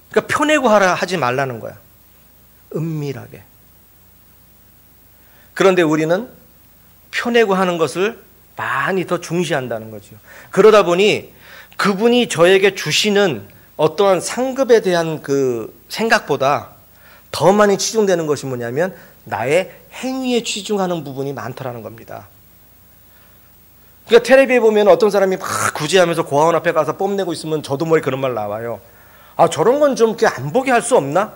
그러니까 펴내고 하지 말라는 거야. 은밀하게. 그런데 우리는 펴내고 하는 것을 많이 더 중시한다는 거죠. 그러다 보니 그분이 저에게 주시는 어떠한 상급에 대한 그 생각보다 더 많이 치중되는 것이 뭐냐면 나의 행위에 치중하는 부분이 많더라는 겁니다. 그러니까 텔레비에 보면 어떤 사람이 막 구제하면서 고아원 앞에 가서 뽐내고 있으면 저도 모르게 그런 말 나와요. 저런 건 좀 안 보게 할 수 없나?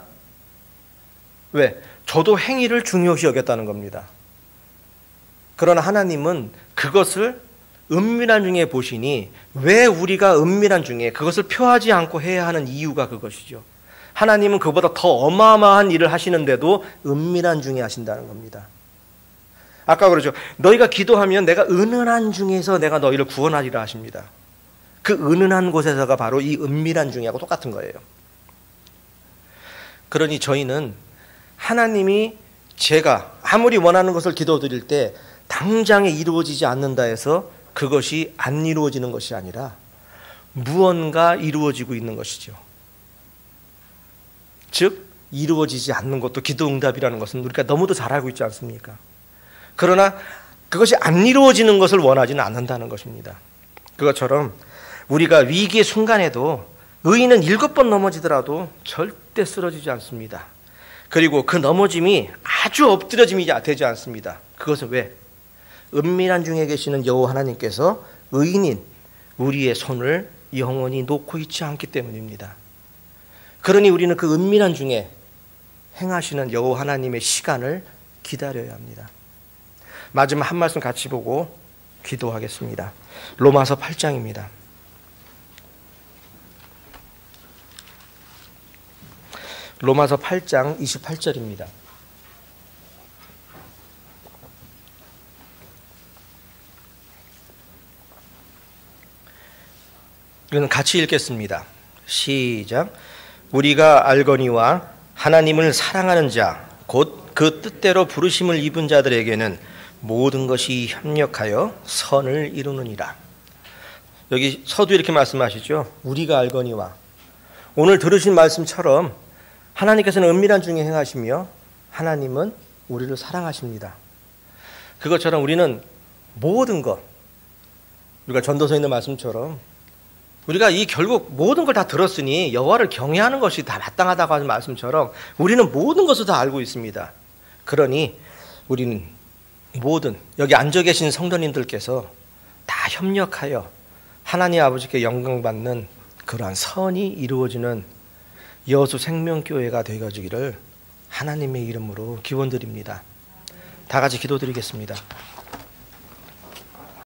왜? 저도 행위를 중요시 여겼다는 겁니다. 그러나 하나님은 그것을 은밀한 중에 보시니 왜 우리가 은밀한 중에 그것을 표하지 않고 해야 하는 이유가 그것이죠. 하나님은 그보다 더 어마어마한 일을 하시는데도 은밀한 중에 하신다는 겁니다. 아까 그러죠. 너희가 기도하면 내가 은은한 중에서 내가 너희를 구원하리라 하십니다. 그 은은한 곳에서가 바로 이 은밀한 중에하고 똑같은 거예요. 그러니 저희는 하나님이 제가 아무리 원하는 것을 기도드릴 때 당장에 이루어지지 않는다 해서 그것이 안 이루어지는 것이 아니라 무언가 이루어지고 있는 것이죠. 즉 이루어지지 않는 것도 기도응답이라는 것은 우리가 너무도 잘 알고 있지 않습니까? 그러나 그것이 안 이루어지는 것을 원하지는 않는다는 것입니다. 그것처럼 우리가 위기의 순간에도 의인은 7번 넘어지더라도 절대 쓰러지지 않습니다. 그리고 그 넘어짐이 아주 엎드려짐이 되지 않습니다. 그것은 왜? 은밀한 중에 계시는 여호와 하나님께서 의인인 우리의 손을 영원히 놓고 있지 않기 때문입니다. 그러니 우리는 그 은밀한 중에 행하시는 여호와 하나님의 시간을 기다려야 합니다. 마지막 한 말씀 같이 보고 기도하겠습니다. 로마서 8장입니다. 로마서 8장 28절입니다. 우리는 같이 읽겠습니다. 시작. 우리가 알거니와 하나님을 사랑하는 자, 곧 그 뜻대로 부르심을 입은 자들에게는 모든 것이 협력하여 선을 이루느니라. 여기 서두 이렇게 말씀하시죠. 우리가 알거니와. 오늘 들으신 말씀처럼 하나님께서는 은밀한 중에 행하시며 하나님은 우리를 사랑하십니다. 그것처럼 우리는 모든 것, 우리가 전도서에 있는 말씀처럼 우리가 이 결국 모든 걸 다 들었으니 여호와를 경외하는 것이 다 마땅하다고 하는 말씀처럼 우리는 모든 것을 다 알고 있습니다. 그러니 우리는 모든 여기 앉아 계신 성도님들께서 다 협력하여 하나님 아버지께 영광받는 그러한 선이 이루어지는 여수 생명교회가 되어지기를 하나님의 이름으로 기원드립니다. 다 같이 기도드리겠습니다.